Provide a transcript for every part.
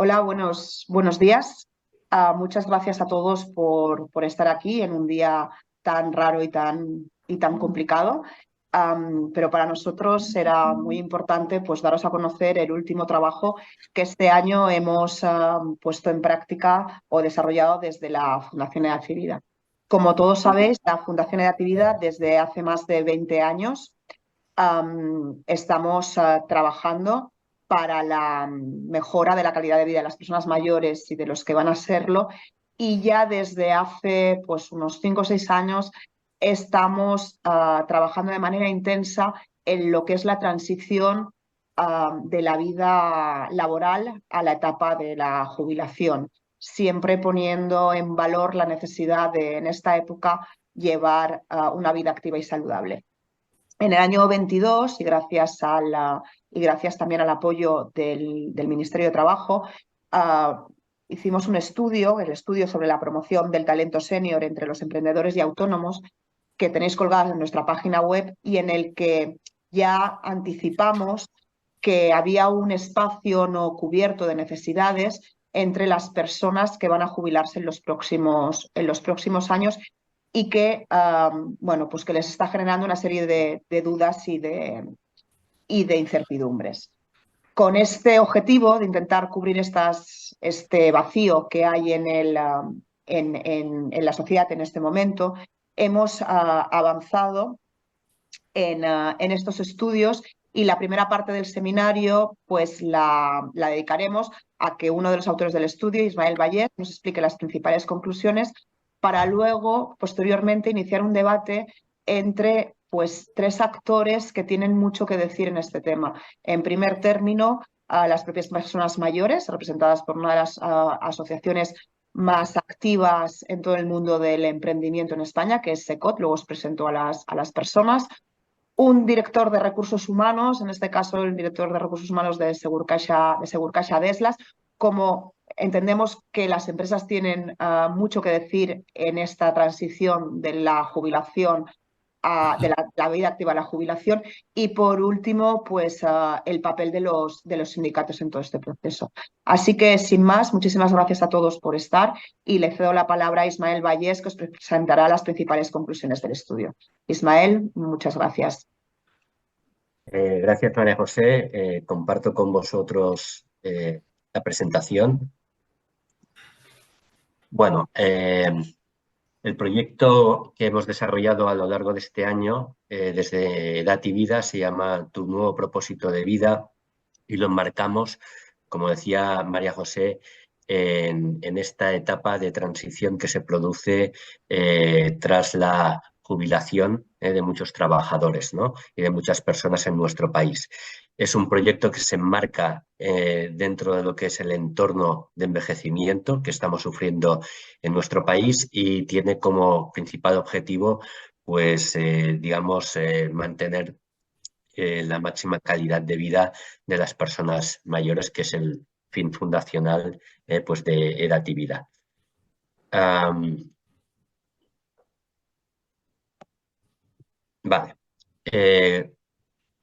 Hola, buenos días. Muchas gracias a todos por estar aquí en un día tan raro y tan complicado. Pero para nosotros será muy importante pues, daros a conocer el último trabajo que este año hemos puesto en práctica o desarrollado desde la Fundación Edad. Como todos sabéis, la Fundación Edad desde hace más de 20 años estamos trabajando para la mejora de la calidad de vida de las personas mayores y de los que van a serlo. Y ya desde hace pues, unos 5 o 6 años estamos trabajando de manera intensa en lo que es la transición de la vida laboral a la etapa de la jubilación, siempre poniendo en valor la necesidad de, en esta época, llevar una vida activa y saludable. En el año 22, y gracias también al apoyo del Ministerio de Trabajo, hicimos un estudio, el estudio sobre la promoción del talento senior entre los emprendedores y autónomos, que tenéis colgado en nuestra página web y en el que ya anticipamos que había un espacio no cubierto de necesidades entre las personas que van a jubilarse en los próximos años y que, bueno, pues que les está generando una serie de dudas y de incertidumbres. Con este objetivo de intentar cubrir este vacío que hay en la sociedad en este momento, hemos avanzado en estos estudios y la primera parte del seminario pues la dedicaremos a que uno de los autores del estudio, Ismael Vallès, nos explique las principales conclusiones para luego, posteriormente, iniciar un debate entre pues, tres actores que tienen mucho que decir en este tema. En primer término, a las propias personas mayores, representadas por una de las asociaciones más activas en todo el mundo del emprendimiento en España, que es SECOT, luego os presento a las personas. Un director de recursos humanos, en este caso el director de recursos humanos de Segurcaixa Deslas, como entendemos que las empresas tienen mucho que decir en esta transición de la jubilación de la vida activa a la jubilación y por último pues el papel de los sindicatos en todo este proceso. Así que sin más, muchísimas gracias a todos por estar y le cedo la palabra a Ismael Vallès, que os presentará las principales conclusiones del estudio. Ismael, muchas gracias. Gracias, María José. Comparto con vosotros la presentación. Bueno, el proyecto que hemos desarrollado a lo largo de este año desde Edad y Vida se llama Tu nuevo propósito de vida y lo enmarcamos, como decía María José, en esta etapa de transición que se produce tras la jubilación de muchos trabajadores, ¿no? Y de muchas personas en nuestro país. Es un proyecto que se enmarca dentro de lo que es el entorno de envejecimiento que estamos sufriendo en nuestro país y tiene como principal objetivo, pues, digamos, mantener la máxima calidad de vida de las personas mayores, que es el fin fundacional pues de Edad y Vida. Vale.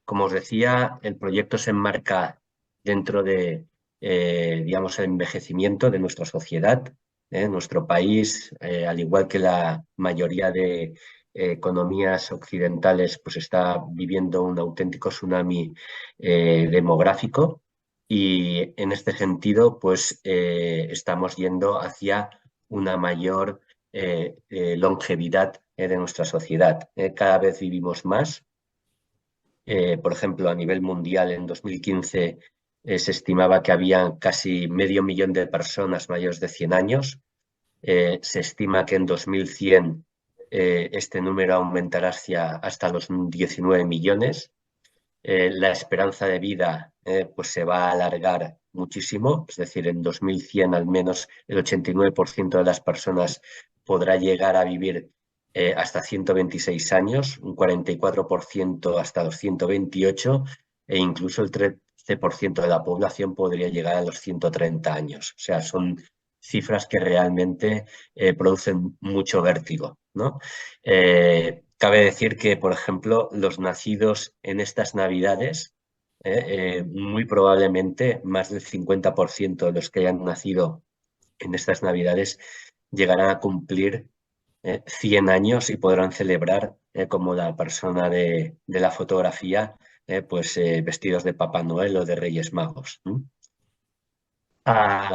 Como os decía, el proyecto se enmarca dentro de, digamos, el envejecimiento de nuestra sociedad. Nuestro país, al igual que la mayoría de economías occidentales, pues está viviendo un auténtico tsunami demográfico y en este sentido, pues estamos yendo hacia una mayor longevidad de nuestra sociedad. Cada vez vivimos más. Por ejemplo, a nivel mundial, en 2015 se estimaba que había casi 500.000 de personas mayores de 100 años. Se estima que en 2100 este número aumentará hasta los 19 millones. La esperanza de vida pues se va a alargar muchísimo, es decir, en 2100 al menos el 89% de las personas podrá llegar a vivir hasta 126 años, un 44% hasta los 128 e incluso el 13% de la población podría llegar a los 130 años. O sea, son cifras que realmente producen mucho vértigo, ¿no? Cabe decir que, por ejemplo, los nacidos en estas Navidades muy probablemente más del 50% de los que hayan nacido en estas Navidades llegarán a cumplir 100 años y podrán celebrar como la persona de la fotografía, pues vestidos de Papá Noel o de Reyes Magos.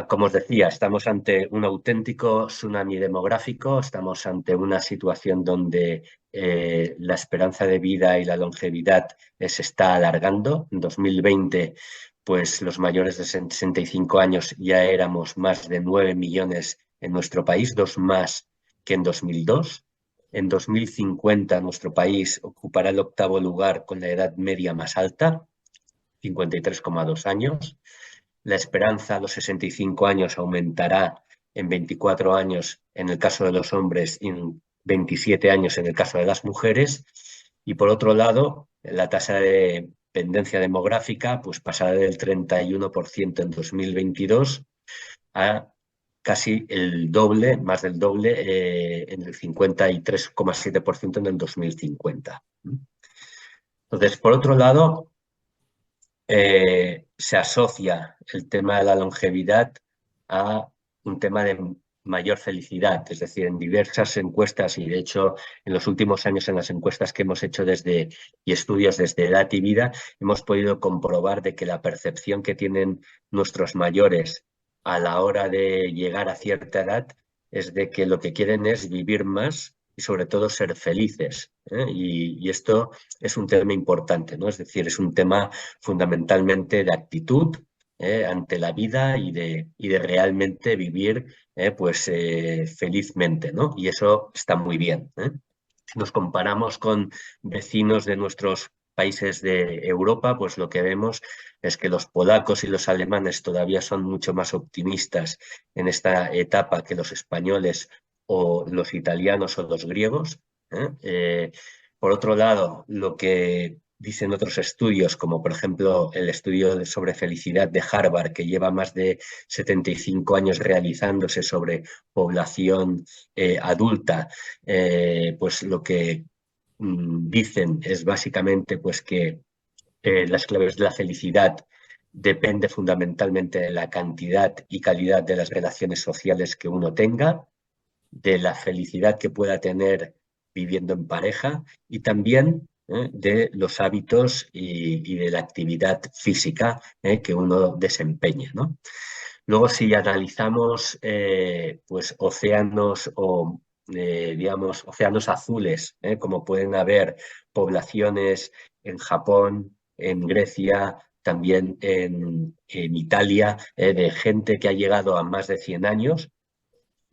Como os decía, estamos ante un auténtico tsunami demográfico, estamos ante una situación donde la esperanza de vida y la longevidad se está alargando. En 2020, pues los mayores de 65 años ya éramos más de 9 millones en nuestro país, dos más que en 2002. En 2050 nuestro país ocupará el octavo lugar con la edad media más alta, 53,2 años. La esperanza a los 65 años aumentará en 24 años en el caso de los hombres y en 27 años en el caso de las mujeres. Y por otro lado, la tasa de tendencia demográfica pues pasará del 31% en 2022 a casi el doble, más del doble, en el 53,7% en el 2050. Entonces, por otro lado, se asocia el tema de la longevidad a un tema de mayor felicidad, es decir, en diversas encuestas y de hecho en los últimos años en las encuestas que hemos hecho y estudios desde Edad y Vida, hemos podido comprobar de que la percepción que tienen nuestros mayores a la hora de llegar a cierta edad es de que lo que quieren es vivir más y sobre todo ser felices, ¿eh? Y esto es un tema importante, ¿no? Es decir, es un tema fundamentalmente de actitud ante la vida y de realmente vivir pues, felizmente, ¿no? Y eso está muy bien. Si nos comparamos con vecinos de nuestros países de Europa, pues lo que vemos es que los polacos y los alemanes todavía son mucho más optimistas en esta etapa que los españoles o los italianos o los griegos. ¿eh? Por otro lado, lo que dicen otros estudios, como por ejemplo el estudio sobre felicidad de Harvard, que lleva más de 75 años realizándose sobre población adulta, pues lo que dicen es básicamente pues que las claves de la felicidad depende fundamentalmente de la cantidad y calidad de las relaciones sociales que uno tenga, de la felicidad que pueda tener viviendo en pareja y también de los hábitos y de la actividad física que uno desempeña, ¿no? Luego, si analizamos pues océanos o digamos océanos azules, como pueden haber poblaciones en Japón, en Grecia, también en Italia, de gente que ha llegado a más de 100 años,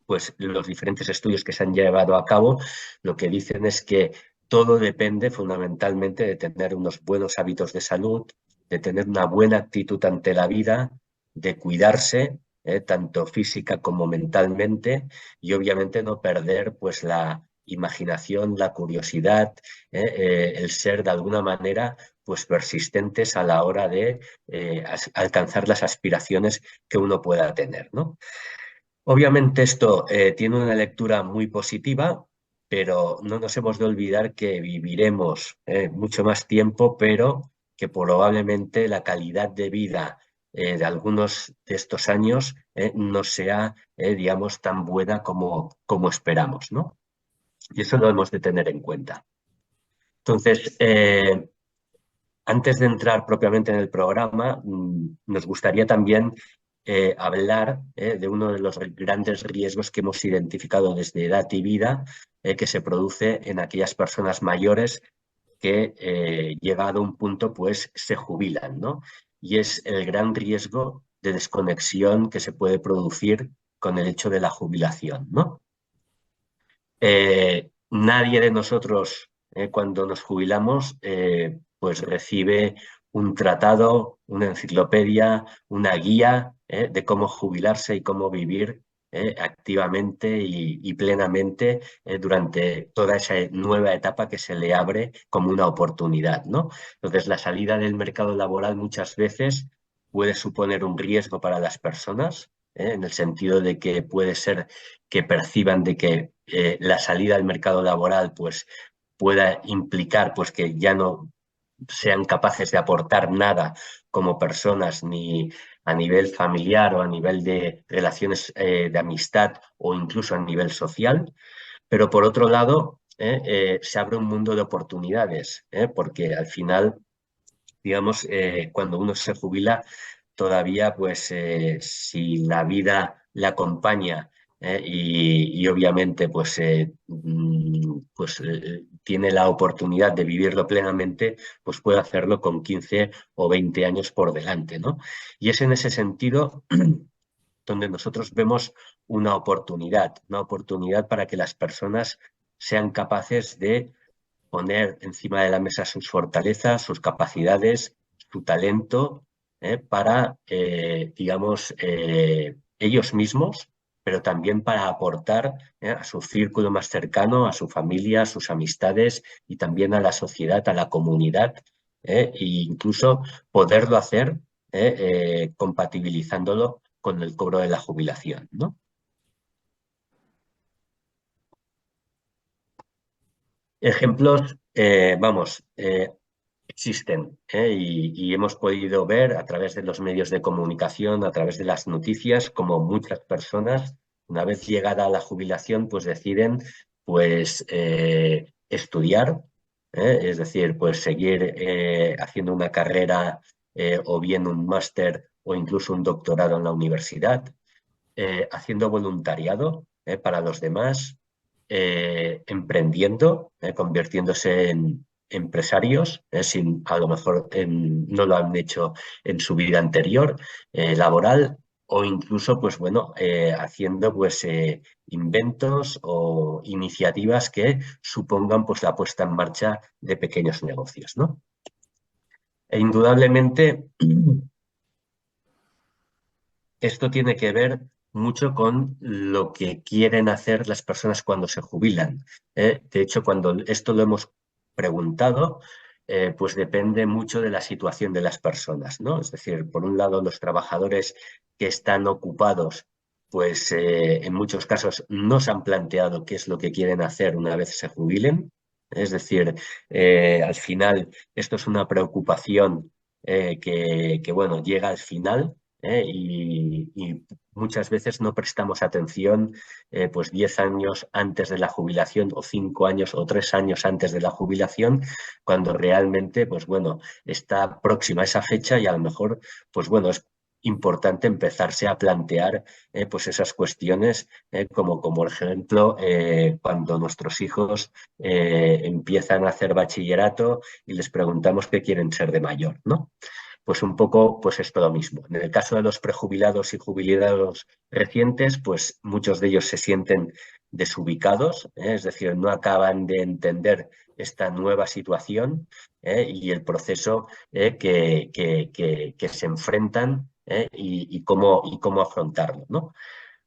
pues los diferentes estudios que se han llevado a cabo lo que dicen es que todo depende fundamentalmente de tener unos buenos hábitos de salud, de tener una buena actitud ante la vida, de cuidarse, tanto física como mentalmente, y obviamente no perder pues la imaginación, la curiosidad, el ser de alguna manera pues persistentes a la hora de alcanzar las aspiraciones que uno pueda tener, ¿no? Obviamente esto tiene una lectura muy positiva, pero no nos hemos de olvidar que viviremos mucho más tiempo, pero que probablemente la calidad de vida de algunos de estos años no sea, digamos, tan buena como esperamos, ¿no? Y eso lo hemos de tener en cuenta. Entonces, antes de entrar propiamente en el programa, nos gustaría también hablar de uno de los grandes riesgos que hemos identificado desde Edad y Vida, que se produce en aquellas personas mayores que, llegado a un punto, pues se jubilan, ¿no? Y es el gran riesgo de desconexión que se puede producir con el hecho de la jubilación, ¿no? Nadie de nosotros, cuando nos jubilamos, pues recibe un tratado, una enciclopedia, una guía, de cómo jubilarse y cómo vivir activamente y plenamente durante toda esa nueva etapa que se le abre como una oportunidad, ¿no? Entonces, la salida del mercado laboral muchas veces puede suponer un riesgo para las personas, en el sentido de que puede ser que perciban de que la salida al mercado laboral pues, pueda implicar pues, que ya no sean capaces de aportar nada como personas, ni a nivel familiar o a nivel de relaciones de amistad o incluso a nivel social. Pero por otro lado, se abre un mundo de oportunidades, porque al final, digamos, cuando uno se jubila, todavía, pues, si la vida le acompaña y obviamente, pues, tiene la oportunidad de vivirlo plenamente, pues puede hacerlo con 15 o 20 años por delante, ¿no? Y es en ese sentido donde nosotros vemos una oportunidad para que las personas sean capaces de poner encima de la mesa sus fortalezas, sus capacidades, su talento, para, digamos, ellos mismos, pero también para aportar a su círculo más cercano, a su familia, a sus amistades y también a la sociedad, a la comunidad, e incluso poderlo hacer compatibilizándolo con el cobro de la jubilación, ¿no? Ejemplos, vamos, existen, y hemos podido ver a través de los medios de comunicación, a través de las noticias, como muchas personas, una vez llegada a la jubilación, pues deciden pues, estudiar, es decir, pues seguir haciendo una carrera o bien un máster o incluso un doctorado en la universidad, haciendo voluntariado para los demás, emprendiendo, convirtiéndose en empresarios, sin, a lo mejor no lo han hecho en su vida anterior, laboral, o incluso, pues bueno, haciendo pues inventos o iniciativas que supongan pues la puesta en marcha de pequeños negocios, ¿no? E indudablemente esto tiene que ver mucho con lo que quieren hacer las personas cuando se jubilan. De hecho, cuando esto lo hemos preguntado, pues depende mucho de la situación de las personas, ¿no? Es decir, por un lado, los trabajadores que están ocupados, pues en muchos casos no se han planteado qué es lo que quieren hacer una vez se jubilen. Es decir, al final, esto es una preocupación bueno, llega al final, y muchas veces no prestamos atención pues 10 años antes de la jubilación o 5 años o 3 años antes de la jubilación, cuando realmente, pues bueno, está próxima esa fecha y a lo mejor, pues bueno, es importante empezarse a plantear pues esas cuestiones, como por ejemplo cuando nuestros hijos empiezan a hacer bachillerato y les preguntamos qué quieren ser de mayor, ¿no? Pues un poco pues es todo lo mismo. En el caso de los prejubilados y jubilados recientes, pues muchos de ellos se sienten desubicados, es decir, no acaban de entender esta nueva situación y el proceso que se enfrentan y cómo afrontarlo, ¿no?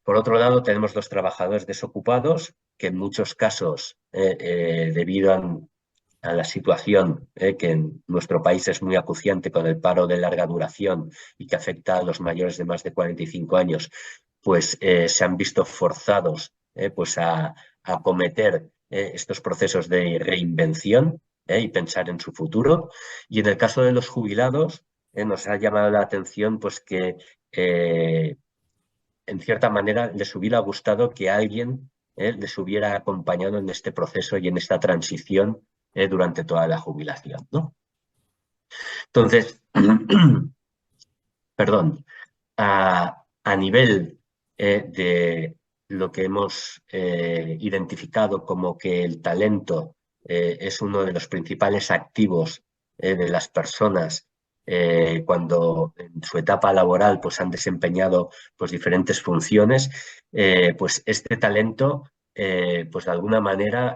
Por otro lado, tenemos los trabajadores desocupados, que en muchos casos, debido a la situación que en nuestro país es muy acuciante con el paro de larga duración y que afecta a los mayores de más de 45 años, pues se han visto forzados pues a acometer estos procesos de reinvención y pensar en su futuro. Y en el caso de los jubilados, nos ha llamado la atención pues que en cierta manera les hubiera gustado que alguien les hubiera acompañado en este proceso y en esta transición durante toda la jubilación, ¿no? Entonces, perdón, a nivel de lo que hemos identificado como que el talento es uno de los principales activos de las personas cuando en su etapa laboral pues han desempeñado pues diferentes funciones, pues este talento pues de alguna manera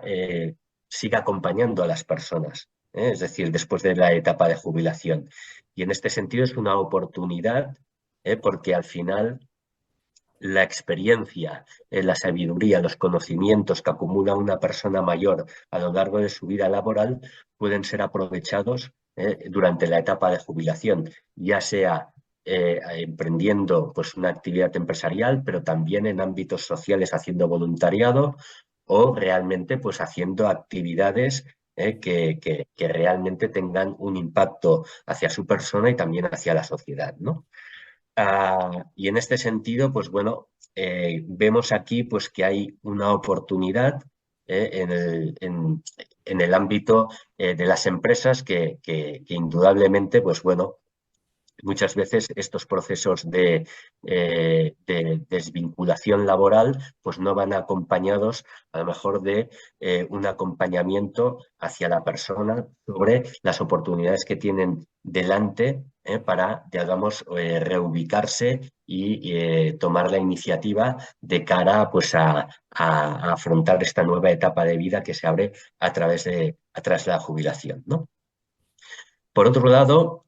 sigue acompañando a las personas, es decir, después de la etapa de jubilación. Y en este sentido es una oportunidad, porque al final la experiencia, la sabiduría, los conocimientos que acumula una persona mayor a lo largo de su vida laboral pueden ser aprovechados durante la etapa de jubilación, ya sea emprendiendo pues, una actividad empresarial, pero también en ámbitos sociales haciendo voluntariado o realmente pues, haciendo actividades que realmente tengan un impacto hacia su persona y también hacia la sociedad, ¿no? Y en este sentido, pues bueno, vemos aquí pues que hay una oportunidad en el ámbito de las empresas que indudablemente, pues bueno, muchas veces estos procesos de desvinculación laboral pues no van acompañados a lo mejor de un acompañamiento hacia la persona sobre las oportunidades que tienen delante para, digamos, reubicarse y tomar la iniciativa de cara pues, a afrontar esta nueva etapa de vida que se abre a través de la jubilación, ¿no? Por otro lado,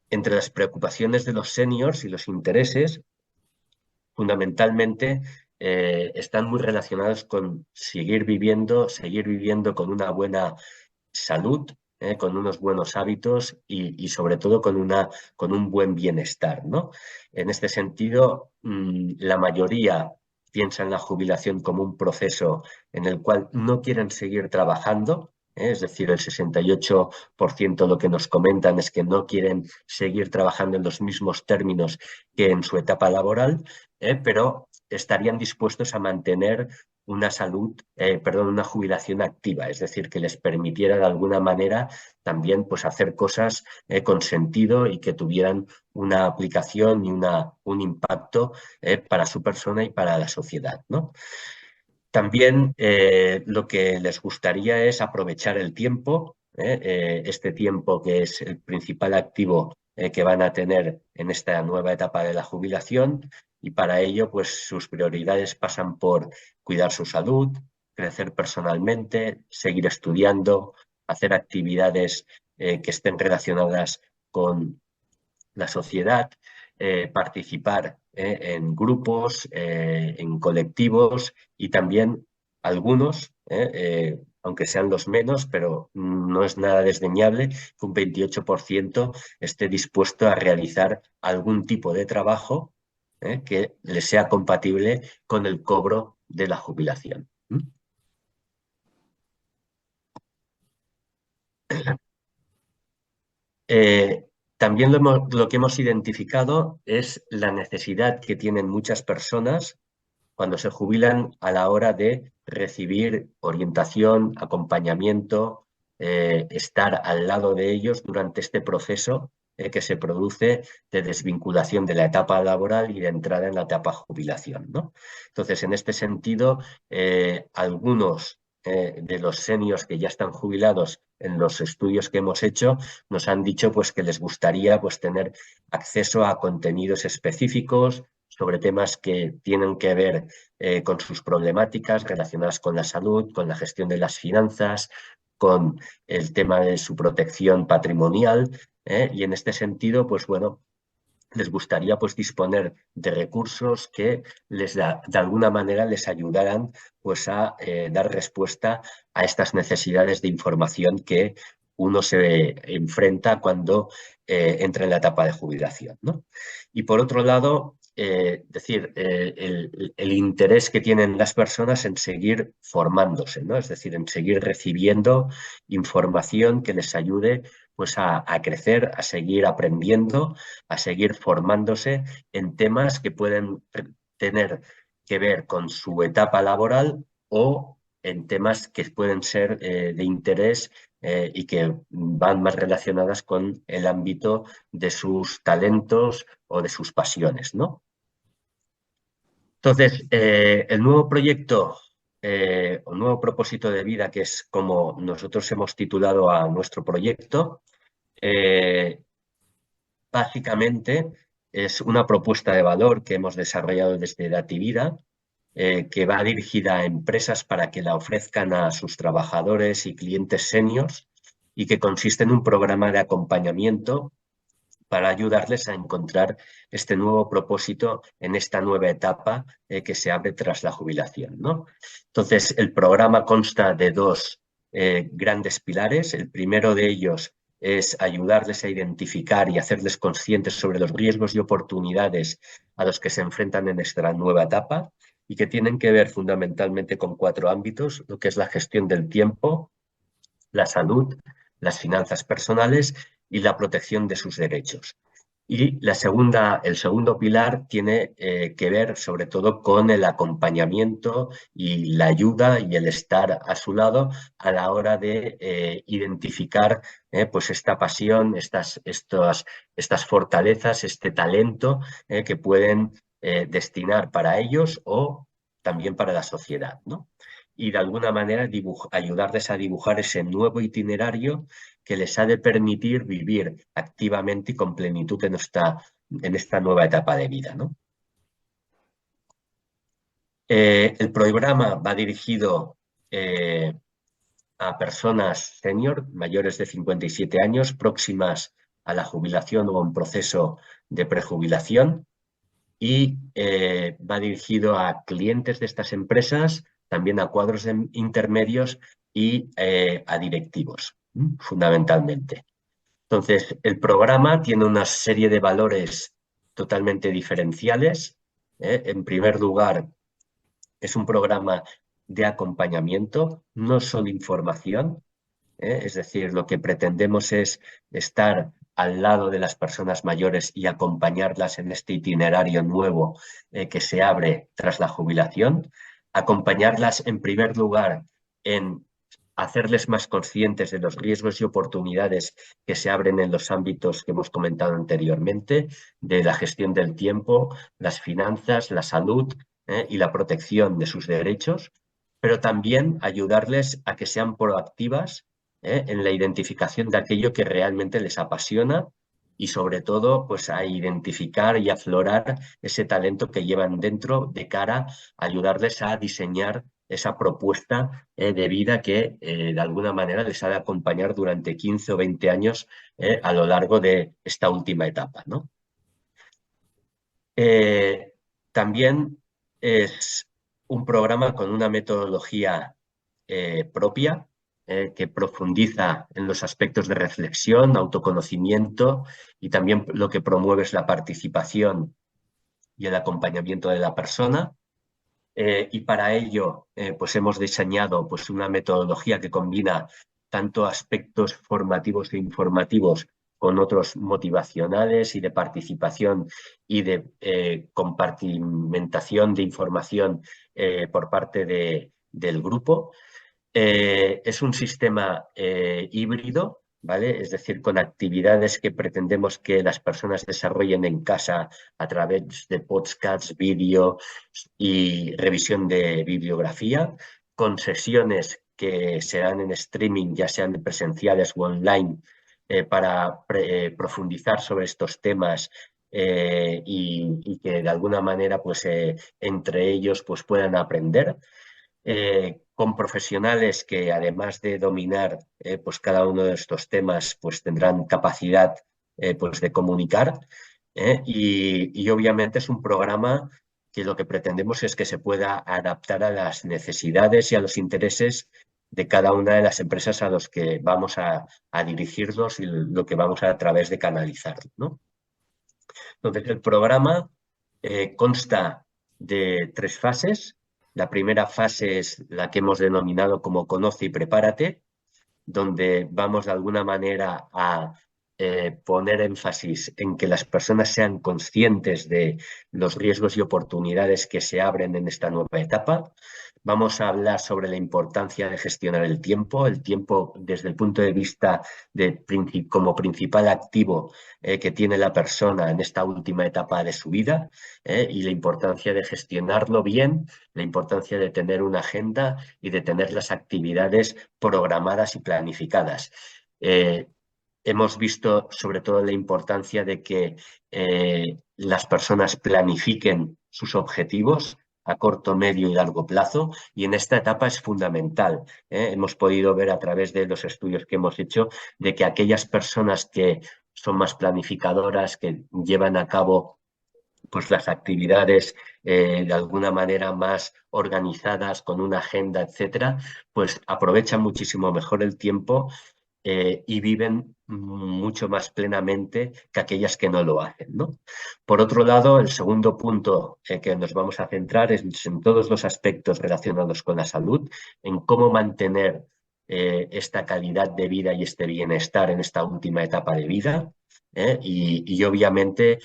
entre las preocupaciones de los seniors y los intereses, fundamentalmente están muy relacionados con seguir viviendo con una buena salud, con unos buenos hábitos y sobre todo con un buen bienestar, ¿no? En este sentido, la mayoría piensa en la jubilación como un proceso en el cual no quieren seguir trabajando. Es decir, el 68% lo que nos comentan es que no quieren seguir trabajando en los mismos términos que en su etapa laboral, pero estarían dispuestos a mantener una una jubilación activa, es decir, que les permitiera de alguna manera también pues, hacer cosas con sentido y que tuvieran una aplicación y un impacto para su persona y para la sociedad, ¿no? También lo que les gustaría es aprovechar el tiempo, este tiempo que es el principal activo que van a tener en esta nueva etapa de la jubilación, y para ello pues sus prioridades pasan por cuidar su salud, crecer personalmente, seguir estudiando, hacer actividades que estén relacionadas con la sociedad, participar en grupos, en colectivos y también algunos, aunque sean los menos, pero no es nada desdeñable, que un 28% esté dispuesto a realizar algún tipo de trabajo que le sea compatible con el cobro de la jubilación. Eh, También lo que hemos identificado es la necesidad que tienen muchas personas cuando se jubilan a la hora de recibir orientación, acompañamiento, estar al lado de ellos durante este proceso que se produce de desvinculación de la etapa laboral y de entrada en la etapa jubilación, ¿no? Entonces, en este sentido, algunos de los seniors que ya están jubilados en los estudios que hemos hecho nos han dicho pues, que les gustaría pues, tener acceso a contenidos específicos sobre temas que tienen que ver con sus problemáticas relacionadas con la salud, con la gestión de las finanzas, con el tema de su protección patrimonial, y en este sentido, pues bueno, les gustaría pues disponer de recursos que de alguna manera les ayudaran pues a dar respuesta a estas necesidades de información que uno se enfrenta cuando entra en la etapa de jubilación, ¿no? Y por otro lado, el interés que tienen las personas en seguir formándose, ¿no? Es decir, en seguir recibiendo información que les ayude pues a crecer, a seguir aprendiendo, a seguir formándose en temas que pueden tener que ver con su etapa laboral o en temas que pueden ser de interés y que van más relacionadas con el ámbito de sus talentos o de sus pasiones, ¿no? Entonces, el nuevo proyecto o nuevo propósito de vida, que es como nosotros hemos titulado a nuestro proyecto, eh, básicamente es una propuesta de valor que hemos desarrollado desde Dativida, que va dirigida a empresas para que la ofrezcan a sus trabajadores y clientes seniors y que consiste en un programa de acompañamiento para ayudarles a encontrar este nuevo propósito en esta nueva etapa que se abre tras la jubilación, ¿no? Entonces, el programa consta de dos grandes pilares. El primero de ellos es ayudarles a identificar y hacerles conscientes sobre los riesgos y oportunidades a los que se enfrentan en esta nueva etapa y que tienen que ver fundamentalmente con cuatro ámbitos, lo que es la gestión del tiempo, la salud, las finanzas personales y la protección de sus derechos. Y el segundo pilar tiene que ver sobre todo con el acompañamiento y la ayuda y el estar a su lado a la hora de identificar pues esta pasión, estas fortalezas, este talento que pueden destinar para ellos o también para la sociedad, ¿no? Y de alguna manera ayudarles a dibujar ese nuevo itinerario que les ha de permitir vivir activamente y con plenitud en esta nueva etapa de vida, ¿no? El programa va dirigido a personas senior, mayores de 57 años, próximas a la jubilación o en proceso de prejubilación, y va dirigido a clientes de estas empresas, también a cuadros intermedios y a directivos, fundamentalmente. Entonces, el programa tiene una serie de valores totalmente diferenciales. En primer lugar, es un programa de acompañamiento, no solo información. Es decir, lo que pretendemos es estar al lado de las personas mayores y acompañarlas en este itinerario nuevo que se abre tras la jubilación. Acompañarlas, en primer lugar, en hacerles más conscientes de los riesgos y oportunidades que se abren en los ámbitos que hemos comentado anteriormente, de la gestión del tiempo, las finanzas, la salud y la protección de sus derechos, pero también ayudarles a que sean proactivas en la identificación de aquello que realmente les apasiona y sobre todo pues a identificar y aflorar ese talento que llevan dentro de cara a ayudarles a diseñar esa propuesta de vida que de alguna manera les ha de acompañar durante 15 o 20 años a lo largo de esta última etapa, ¿no? También es un programa con una metodología propia que profundiza en los aspectos de reflexión, autoconocimiento y también lo que promueve es la participación y el acompañamiento de la persona. Y para ello pues hemos diseñado pues una metodología que combina tanto aspectos formativos e informativos con otros motivacionales y de participación y de compartimentación de información por parte del grupo. Es un sistema híbrido, ¿vale? Es decir, con actividades que pretendemos que las personas desarrollen en casa a través de podcasts, vídeo y revisión de bibliografía, con sesiones que serán en streaming, ya sean presenciales o online, para profundizar sobre estos temas y que de alguna manera pues, entre ellos pues, puedan aprender. Con profesionales que además de dominar pues cada uno de estos temas pues tendrán capacidad pues de comunicar y obviamente es un programa que lo que pretendemos es que se pueda adaptar a las necesidades y a los intereses de cada una de las empresas a los que vamos a dirigirnos y lo que vamos a través de canalizar, ¿no? Entonces el programa consta de 3 fases. La primera fase es la que hemos denominado como Conoce y Prepárate, donde vamos de alguna manera a poner énfasis en que las personas sean conscientes de los riesgos y oportunidades que se abren en esta nueva etapa. Vamos a hablar sobre la importancia de gestionar el tiempo desde el punto de vista como principal activo que tiene la persona en esta última etapa de su vida y la importancia de gestionarlo bien, la importancia de tener una agenda y de tener las actividades programadas y planificadas. Hemos visto sobre todo la importancia de que las personas planifiquen sus objetivos a corto, medio y largo plazo, y en esta etapa es fundamental. Hemos podido ver a través de los estudios que hemos hecho de que aquellas personas que son más planificadoras, que llevan a cabo pues las actividades de alguna manera más organizadas, con una agenda, etcétera, pues aprovechan muchísimo mejor el tiempo y viven mucho más plenamente que aquellas que no lo hacen, ¿no? Por otro lado, el segundo punto que nos vamos a centrar es en todos los aspectos relacionados con la salud, en cómo mantener esta calidad de vida y este bienestar en esta última etapa de vida. Y obviamente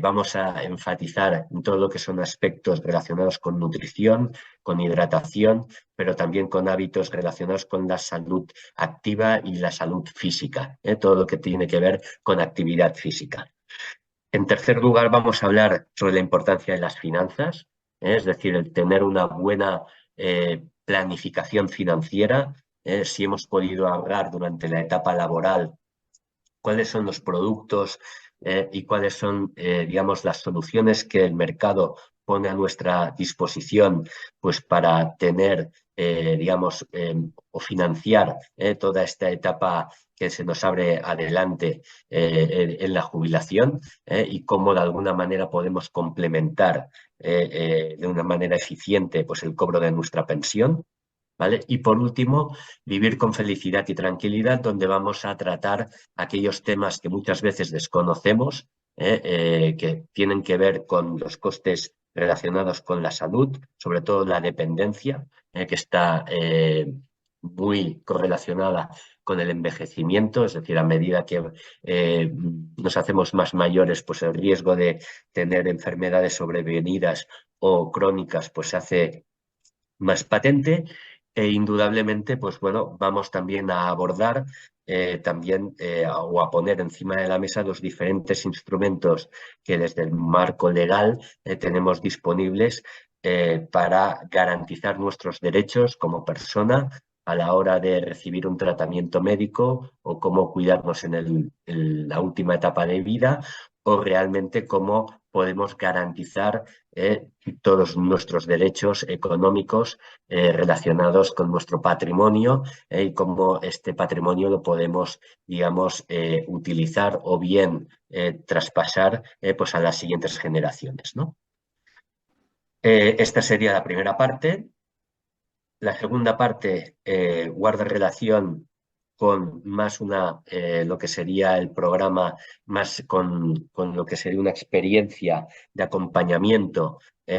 vamos a enfatizar en todo lo que son aspectos relacionados con nutrición, con hidratación, pero también con hábitos relacionados con la salud activa y la salud física, todo lo que tiene que ver con actividad física. En tercer lugar, vamos a hablar sobre la importancia de las finanzas, es decir, el tener una buena planificación financiera, si hemos podido ahorrar durante la etapa laboral, cuáles son los productos y cuáles son, digamos, las soluciones que el mercado pone a nuestra disposición, pues para tener, digamos, o financiar toda esta etapa que se nos abre adelante en la jubilación, y cómo de alguna manera podemos complementar de una manera eficiente pues el cobro de nuestra pensión. ¿Vale? Y por último, vivir con felicidad y tranquilidad, donde vamos a tratar aquellos temas que muchas veces desconocemos, que tienen que ver con los costes relacionados con la salud, sobre todo la dependencia, que está muy correlacionada con el envejecimiento, es decir, a medida que nos hacemos más mayores, pues el riesgo de tener enfermedades sobrevenidas o crónicas pues se hace más patente. E indudablemente, pues bueno, vamos también a abordar o a poner encima de la mesa los diferentes instrumentos que desde el marco legal tenemos disponibles para garantizar nuestros derechos como persona a la hora de recibir un tratamiento médico, o cómo cuidarnos en la última etapa de vida, o realmente cómo podemos garantizar todos nuestros derechos económicos relacionados con nuestro patrimonio, y cómo este patrimonio lo podemos, digamos, utilizar o bien traspasar pues a las siguientes generaciones, ¿no? Esta sería la primera parte. La segunda parte guarda relación con más lo que sería el programa, más con lo que sería una experiencia de acompañamiento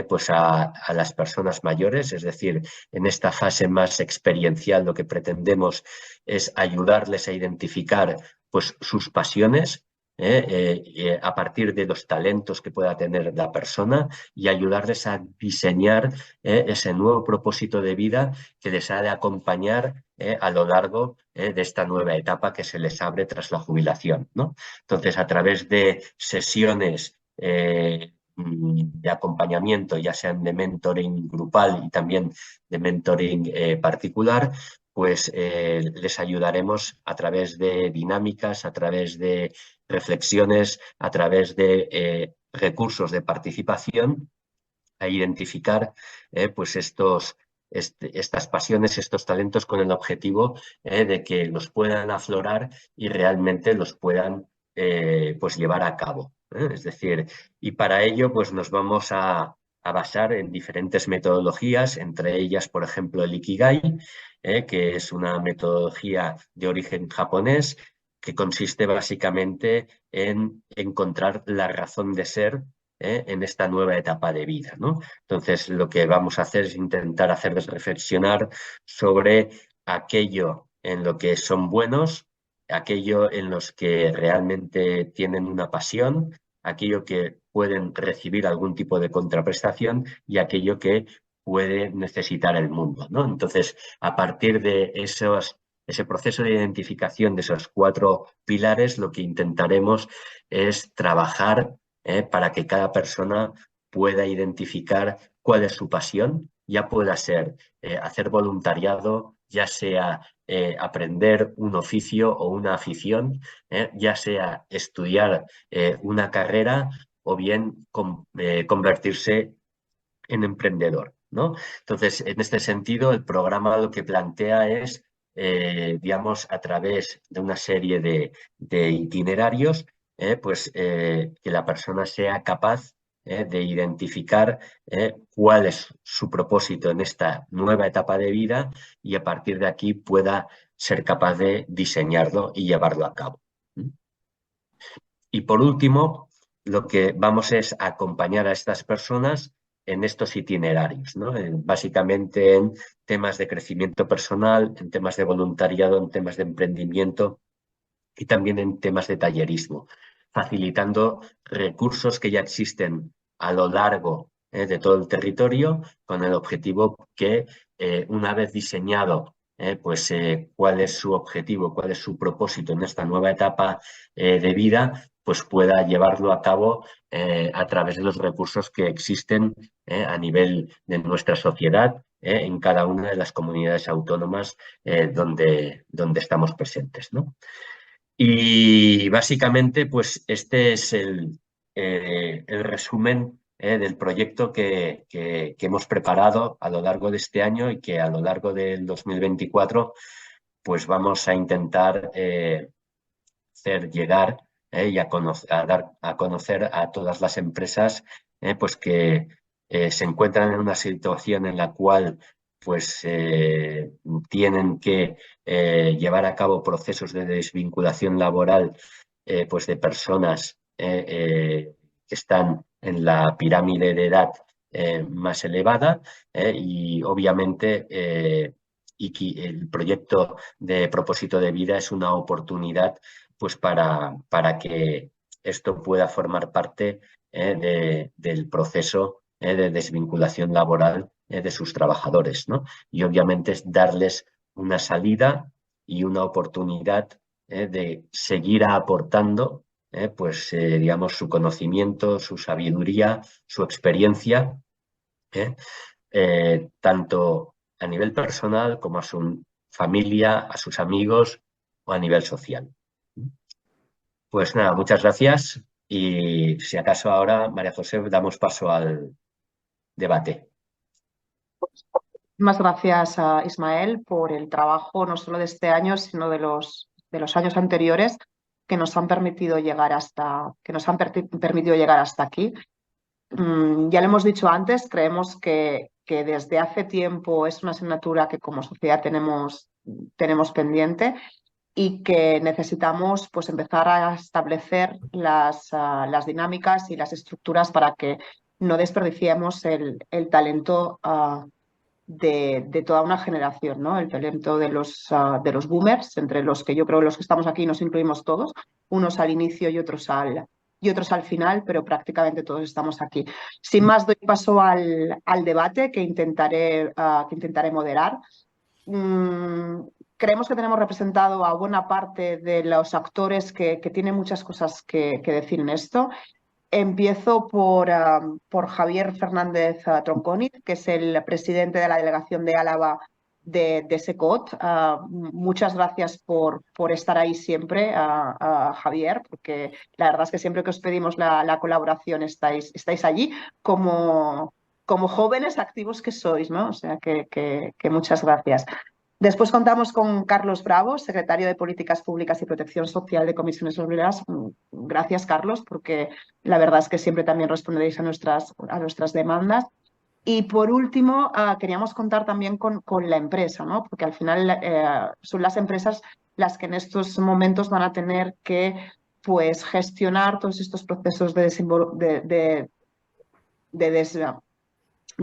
pues a las personas mayores. Es decir, en esta fase más experiencial lo que pretendemos es ayudarles a identificar pues sus pasiones, a partir de los talentos que pueda tener la persona, y ayudarles a diseñar ese nuevo propósito de vida que les ha de acompañar a lo largo de esta nueva etapa que se les abre tras la jubilación, ¿no? Entonces, a través de sesiones de acompañamiento, ya sean de mentoring grupal y también de mentoring particular, pues les ayudaremos a través de dinámicas, a través de reflexiones, a través de recursos de participación, a identificar pues estas pasiones, estos talentos, con el objetivo de que los puedan aflorar y realmente los puedan pues llevar a cabo. Es decir, y para ello pues nos vamos a basar en diferentes metodologías, entre ellas, por ejemplo, el Ikigai, que es una metodología de origen japonés que consiste básicamente en encontrar la razón de ser en esta nueva etapa de vida, ¿no? Entonces, lo que vamos a hacer es intentar hacerles reflexionar sobre aquello en lo que son buenos, aquello en los que realmente tienen una pasión, aquello que pueden recibir algún tipo de contraprestación, y aquello que puede necesitar el mundo, ¿no? Entonces, a partir de ese proceso de identificación de esos 4 pilares, lo que intentaremos es trabajar para que cada persona pueda identificar cuál es su pasión, ya pueda ser hacer voluntariado, ya sea aprender un oficio o una afición, ya sea estudiar una carrera, o bien convertirse en emprendedor, ¿no? Entonces, en este sentido, el programa lo que plantea es, digamos, a través de una serie de itinerarios, que la persona sea capaz de identificar cuál es su propósito en esta nueva etapa de vida, y a partir de aquí pueda ser capaz de diseñarlo y llevarlo a cabo. Y por último, lo que vamos es a acompañar a estas personas en estos itinerarios, ¿no? Básicamente en temas de crecimiento personal, en temas de voluntariado, en temas de emprendimiento y también en temas de tallerismo, facilitando recursos que ya existen a lo largo de todo el territorio, con el objetivo que una vez diseñado cuál es su objetivo, cuál es su propósito en esta nueva etapa de vida, pues pueda llevarlo a cabo a través de los recursos que existen a nivel de nuestra sociedad en cada una de las comunidades autónomas donde estamos presentes, ¿no? Y básicamente, pues este es el resumen del proyecto que hemos preparado a lo largo de este año y que a lo largo del 2024 pues vamos a intentar hacer llegar y dar a conocer a todas las empresas pues que se encuentran en una situación en la cual pues tienen que llevar a cabo procesos de desvinculación laboral pues de personas que están en la pirámide de edad más elevada y obviamente y que el proyecto de propósito de vida es una oportunidad pues para que esto pueda formar parte del proceso de desvinculación laboral de sus trabajadores, ¿no? Y obviamente es darles una salida y una oportunidad de seguir aportando digamos, su conocimiento, su sabiduría, su experiencia, tanto a nivel personal como a su familia, a sus amigos o a nivel social. Pues nada, muchas gracias y si acaso ahora, María José, damos paso al debate. Muchas gracias a Ismael por el trabajo no solo de este año, sino de los años anteriores que nos han permitido llegar permitido llegar hasta aquí. Ya lo hemos dicho antes, creemos que desde hace tiempo es una asignatura que como sociedad tenemos pendiente y que necesitamos pues, empezar a establecer las dinámicas y las estructuras para que no desperdiciemos el talento de toda una generación, ¿no? El talento de los boomers, entre los que yo creo los que estamos aquí nos incluimos todos, unos al inicio y otros al final, pero prácticamente todos estamos aquí. Sin más, doy paso al debate que intentaré moderar. Creemos que tenemos representado a buena parte de los actores que tienen muchas cosas que decir en esto. Empiezo por Javier Fernández Tronconi, que es el presidente de la delegación de Álava de SECOT. Muchas gracias por estar ahí siempre, Javier, porque la verdad es que siempre que os pedimos la colaboración estáis allí como jóvenes activos que sois, ¿no? O sea que muchas gracias. Después contamos con Carlos Bravo, secretario de Políticas Públicas y Protección Social de Comisiones Obreras. Gracias, Carlos, porque la verdad es que siempre también responderéis a nuestras demandas. Y por último, queríamos contar también con la empresa, ¿no? Porque al final son las empresas las que en estos momentos van a tener que pues, gestionar todos estos procesos de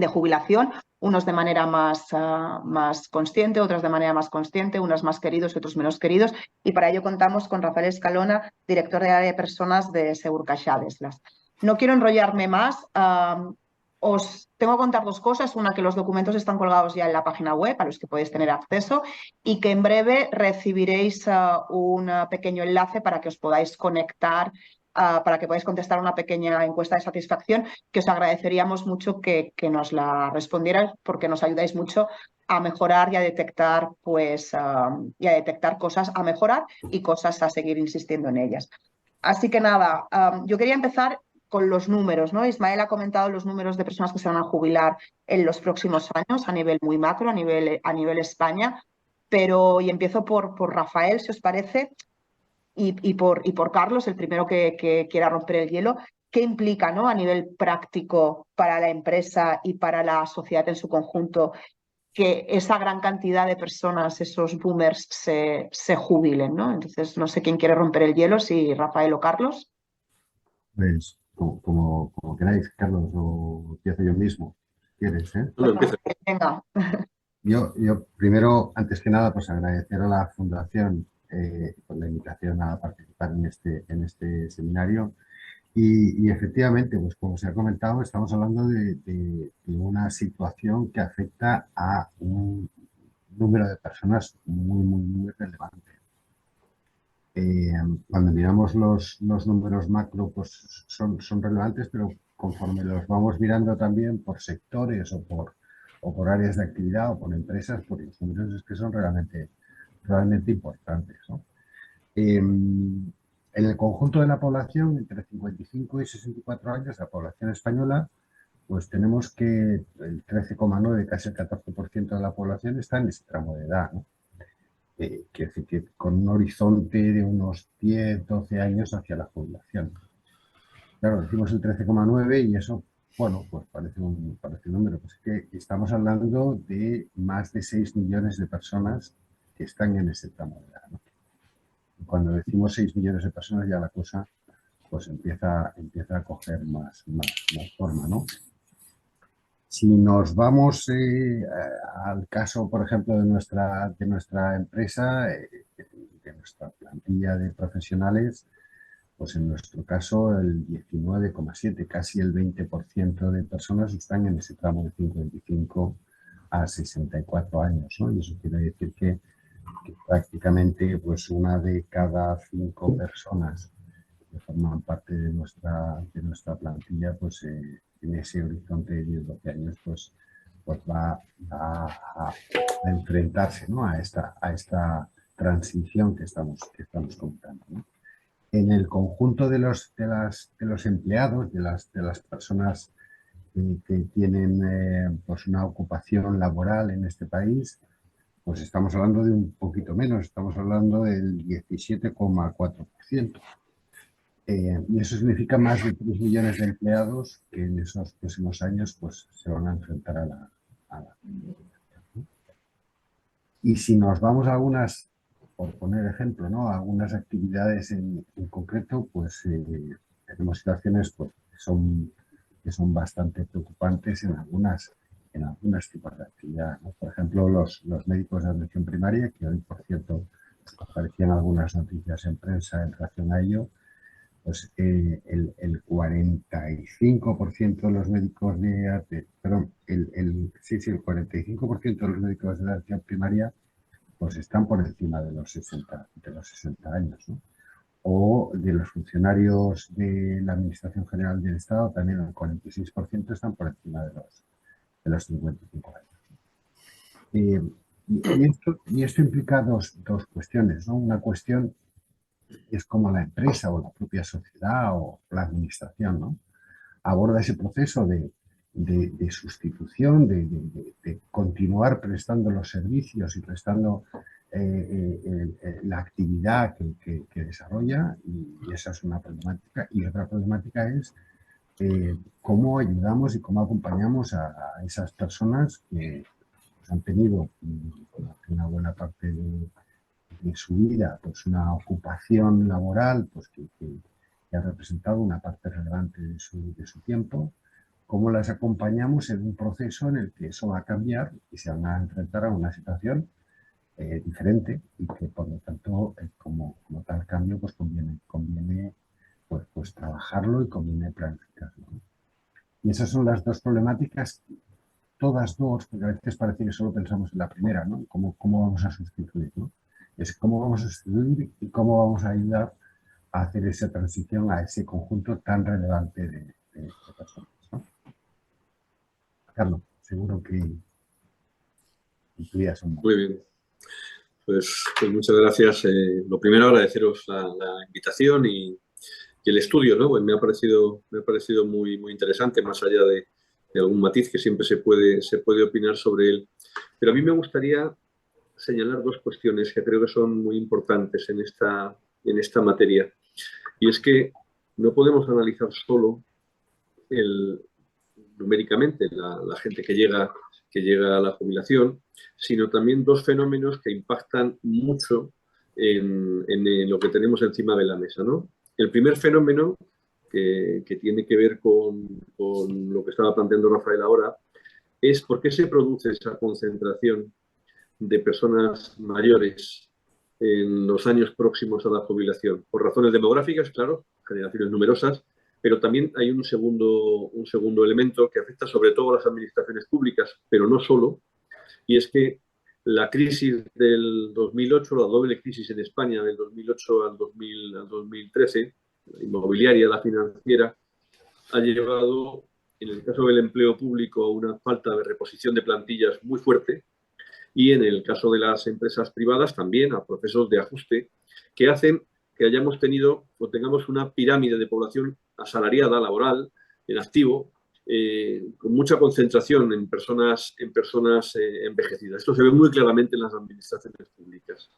jubilación, unos de manera más consciente, otros de manera más consciente, unos más queridos y otros menos queridos. Y para ello contamos con Rafael Escalona, director de área de personas de Segurucaja Deslas. No quiero enrollarme más. Os tengo que contar dos cosas. Una, que los documentos están colgados ya en la página web a los que podéis tener acceso y que en breve recibiréis un pequeño enlace para que os podáis conectar para que podáis contestar una pequeña encuesta de satisfacción que os agradeceríamos mucho que nos la respondierais porque nos ayudáis mucho a mejorar y a detectar cosas a mejorar y cosas a seguir insistiendo en ellas. Así que nada, yo quería empezar con los números, ¿no? Ismael ha comentado los números de personas que se van a jubilar en los próximos años a nivel muy macro, a nivel España, y empiezo por Rafael, si os parece. Y por Carlos, el primero que quiera romper el hielo, ¿qué implica, ¿no? A nivel práctico para la empresa y para la sociedad en su conjunto que esa gran cantidad de personas, esos boomers, se jubilen, ¿no? Entonces, no sé quién quiere romper el hielo, si Rafael o Carlos. Pues, como queráis, Carlos, o empiezo yo mismo, si quieres, ¿eh? No, empieza. Venga. Yo primero, antes que nada, pues agradecer a la Fundación por la invitación a participar en este seminario. Y efectivamente, pues como se ha comentado, estamos hablando de una situación que afecta a un número de personas muy relevante. Cuando miramos los números macro, pues son relevantes, pero conforme los vamos mirando también por sectores o por áreas de actividad o por empresas, pues los números es que son realmente importantes, ¿no? En el conjunto de la población, entre 55 y 64 años, la población española, pues tenemos que el 13,9, casi el 14% de la población está en ese tramo de edad, ¿no? Quiere decir que con un horizonte de unos 10, 12 años hacia la jubilación. Claro, decimos el 13,9 y eso, bueno, pues parece un número. Pues es que estamos hablando de más de 6 millones de personas que están en ese tramo de edad, ¿no? Y cuando decimos 6 millones de personas ya la cosa pues empieza a coger más forma, ¿no? Si nos vamos al caso, por ejemplo, de nuestra empresa, de nuestra plantilla de profesionales, pues en nuestro caso el 19,7, casi el 20% de personas están en ese tramo de 55 a 64 años, ¿no? Y eso quiere decir que prácticamente pues una de cada 5 personas que forman parte de nuestra plantilla, pues en ese horizonte de 10-12 años, pues va a enfrentarse, ¿no? a esta transición que estamos comentando, ¿no? En el conjunto de los empleados, de las personas que tienen pues una ocupación laboral en este país, pues estamos hablando de un poquito menos, estamos hablando del 17,4%. Y eso significa más de 3 millones de empleados que en esos próximos años pues, se van a enfrentar a la. Y si nos vamos a algunas, por poner ejemplo, ¿no? A algunas actividades en concreto, pues tenemos situaciones pues, que son bastante preocupantes en algunos tipos de actividad, ¿no? Por ejemplo, los médicos de atención primaria, que hoy, por cierto, aparecían algunas noticias en prensa en relación a ello, pues el 45% de los médicos el 45% de los médicos de atención primaria pues están por encima de los 60 años, ¿no? O de los funcionarios de la Administración General del Estado, también el 46% están por encima de los 55 años. Y esto implica dos cuestiones, ¿no? Una cuestión es cómo la empresa o la propia sociedad o la administración, ¿no? Aborda ese proceso de sustitución, de continuar prestando los servicios y prestando la actividad que desarrolla, y esa es una problemática. Y otra problemática es cómo ayudamos y cómo acompañamos a esas personas que pues, han tenido una buena parte de su vida, pues una ocupación laboral pues que ha representado una parte relevante de su tiempo, cómo las acompañamos en un proceso en el que eso va a cambiar y se van a enfrentar a una situación diferente, y que por lo tanto como tal cambio pues conviene pues trabajarlo y conviene planificarlo, ¿no? Y esas son las dos problemáticas, todas dos, porque a veces parece que solo pensamos en la primera, ¿no? ¿Cómo vamos a sustituir, ¿no? Es cómo vamos a sustituir y cómo vamos a ayudar a hacer esa transición a ese conjunto tan relevante de personas, ¿no? Carlos, seguro que incluías un. Muy bien. Pues muchas gracias. Lo primero, agradeceros la invitación y el estudio, ¿no? Pues me ha parecido muy interesante, más allá de algún matiz que siempre se puede opinar sobre él. Pero a mí me gustaría señalar dos cuestiones que creo que son muy importantes en esta materia. Y es que no podemos analizar solo numéricamente la gente que llega a la jubilación, sino también dos fenómenos que impactan mucho en lo que tenemos encima de la mesa, ¿no? El primer fenómeno que tiene que ver con lo que estaba planteando Rafael ahora, es por qué se produce esa concentración de personas mayores en los años próximos a la jubilación. Por razones demográficas, claro, generaciones numerosas, pero también hay un segundo elemento que afecta sobre todo a las administraciones públicas, pero no solo, y es que la crisis del 2008, la doble crisis en España del 2008 al 2013, la inmobiliaria, la financiera, ha llevado, en el caso del empleo público, a una falta de reposición de plantillas muy fuerte, y en el caso de las empresas privadas también a procesos de ajuste que hacen que hayamos tenido o tengamos una pirámide de población asalariada, laboral, en activo, con mucha concentración en personas envejecidas. Esto se ve muy claramente en las administraciones públicas,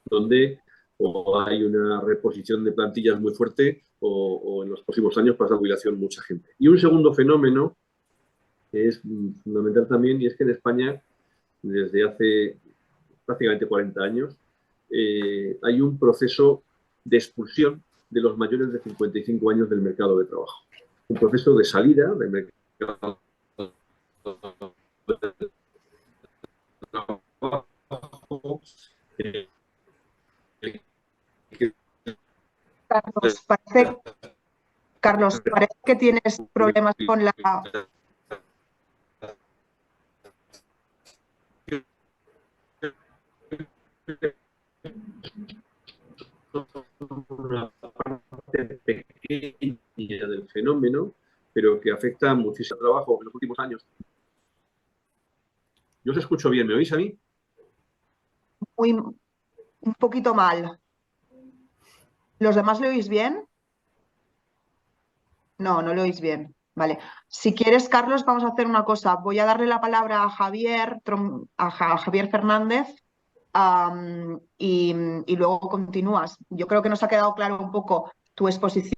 donde o hay una reposición de plantillas muy fuerte o en los próximos años pasa a jubilación mucha gente. Y un segundo fenómeno que es fundamental también, y es que en España desde hace prácticamente 40 años, hay un proceso de expulsión de los mayores de 55 años del mercado de trabajo. Un proceso de salida del mercado de trabajo. Carlos, parece que tienes problemas con la... Una parte pequeña del fenómeno, pero que afecta muchísimo trabajo en los últimos años. Yo os escucho bien, ¿me oís a mí? Un poquito mal. ¿Los demás lo oís bien? No, no lo oís bien. Vale. Si quieres, Carlos, vamos a hacer una cosa. Voy a darle la palabra a Javier Fernández y luego continúas. Yo creo que nos ha quedado claro un poco tu exposición,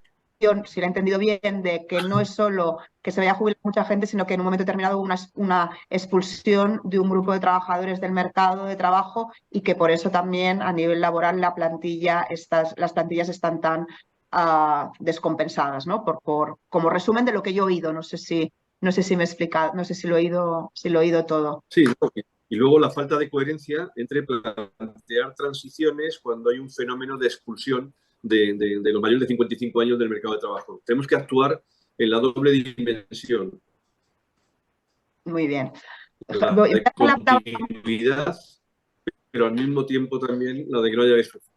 si la he entendido bien, de que no es solo que se vaya a jubilar mucha gente, sino que en un momento determinado hubo una expulsión de un grupo de trabajadores del mercado de trabajo y que por eso también a nivel laboral las plantillas están tan descompensadas, ¿no? Como resumen de lo que yo he oído. No sé si me he explicado, no sé si lo he oído todo. Sí, no, y luego la falta de coherencia entre plantear transiciones cuando hay un fenómeno de expulsión de los mayores de 55 años del mercado de trabajo. Tenemos que actuar en la doble dimensión. Muy bien. La de continuidad, pero al mismo tiempo también la de que no haya destrucción.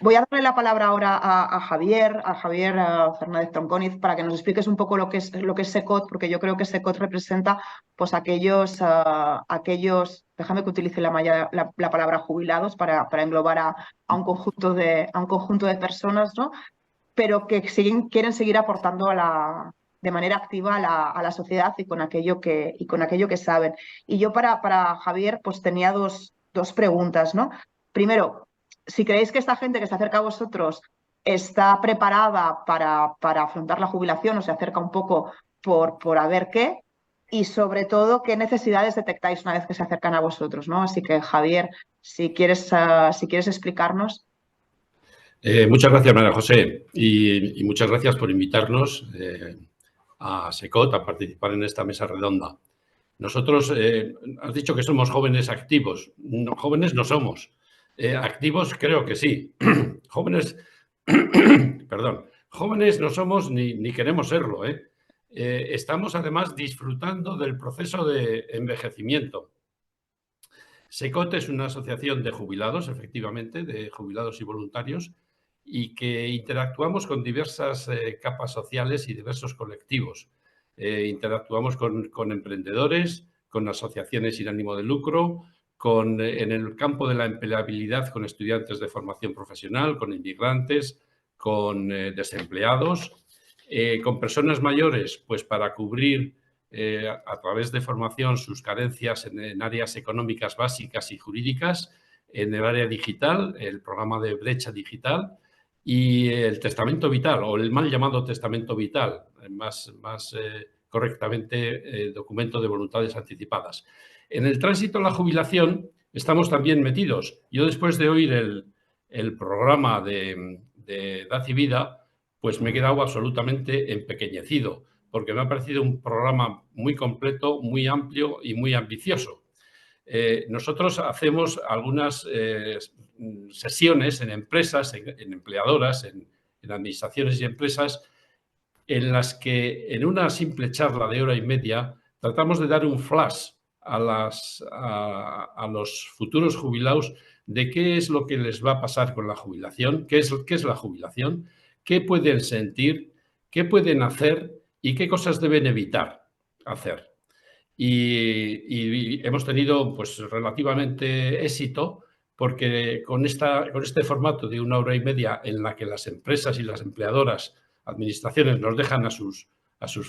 Voy a darle la palabra ahora a Javier Fernández Tronconiz, para que nos expliques un poco lo que es SECOT, porque yo creo que SECOT representa pues aquellos, déjame que utilice la palabra jubilados para englobar a un conjunto de personas, ¿no? Pero que quieren seguir aportando de manera activa a la sociedad y con aquello que saben. Y yo para Javier pues tenía dos preguntas, ¿no? Primero, si creéis que esta gente que se acerca a vosotros está preparada para afrontar la jubilación o se acerca un poco por a ver qué, y sobre todo qué necesidades detectáis una vez que se acercan a vosotros, ¿no? Así que Javier, si quieres explicarnos. Muchas gracias, María José, y muchas gracias por invitarnos a SECOT a participar en esta mesa redonda. Nosotros, has dicho que somos jóvenes activos. No, jóvenes no somos. Activos creo que sí. Jóvenes, perdón, jóvenes no somos ni queremos serlo. Estamos además disfrutando del proceso de envejecimiento. SECOT es una asociación de jubilados, efectivamente, de jubilados y voluntarios, y que interactuamos con diversas capas sociales y diversos colectivos. Interactuamos con emprendedores, con asociaciones sin ánimo de lucro, en el campo de la empleabilidad con estudiantes de formación profesional, con inmigrantes, con desempleados, con personas mayores, pues para cubrir a través de formación sus carencias en áreas económicas básicas y jurídicas, en el área digital, el programa de brecha digital y el testamento vital o el mal llamado testamento vital, más correctamente documento de voluntades anticipadas. En el tránsito a la jubilación estamos también metidos. Yo después de oír el programa de Edad y Vida, pues me he quedado absolutamente empequeñecido, porque me ha parecido un programa muy completo, muy amplio y muy ambicioso. Nosotros hacemos algunas sesiones en empresas, en empleadoras, en administraciones y empresas, en las que en una simple charla de hora y media tratamos de dar un flash a los futuros jubilados de qué es lo que les va a pasar con la jubilación, qué es la jubilación, qué pueden sentir, qué pueden hacer y qué cosas deben evitar hacer. Y hemos tenido pues relativamente éxito, porque con este formato de una hora y media en la que las empresas y las empleadoras, administraciones, nos dejan a sus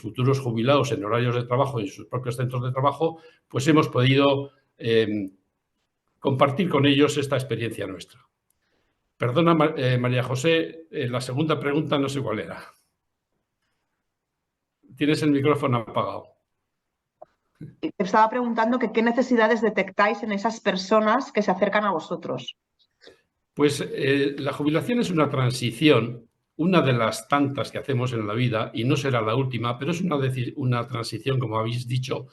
futuros jubilados en horarios de trabajo y en sus propios centros de trabajo, pues hemos podido compartir con ellos esta experiencia nuestra. Perdona, María José, la segunda pregunta no sé cuál era. Tienes el micrófono apagado. Te estaba preguntando que qué necesidades detectáis en esas personas que se acercan a vosotros. Pues la jubilación es una transición, una de las tantas que hacemos en la vida, y no será la última, pero es una transición, como habéis dicho,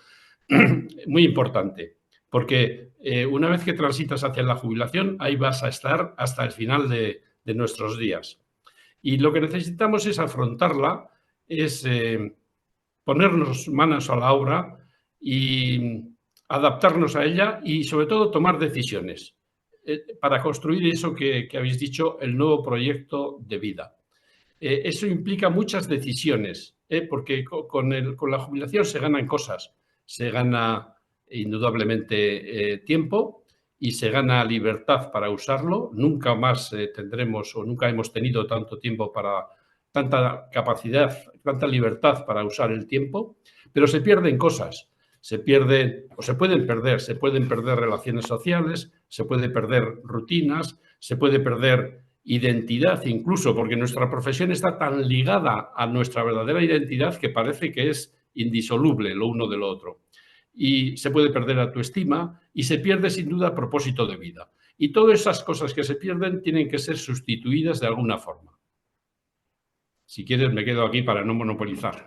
muy importante, porque una vez que transitas hacia la jubilación, ahí vas a estar hasta el final de nuestros días. Y lo que necesitamos es afrontarla, es ponernos manos a la obra y adaptarnos a ella y, sobre todo, tomar decisiones para construir eso que habéis dicho, el nuevo proyecto de vida. Eso implica muchas decisiones, porque con la jubilación se ganan cosas. Se gana indudablemente tiempo y se gana libertad para usarlo. Nunca más tendremos o nunca hemos tenido tanto tiempo tanta capacidad, tanta libertad para usar el tiempo, pero se pierden cosas. Se pueden perder relaciones sociales, se puede perder rutinas, se puede perder identidad incluso, porque nuestra profesión está tan ligada a nuestra verdadera identidad que parece que es indisoluble lo uno de lo otro. Y se puede perder autoestima y se pierde sin duda propósito de vida. Y todas esas cosas que se pierden tienen que ser sustituidas de alguna forma. Si quieres me quedo aquí para no monopolizar.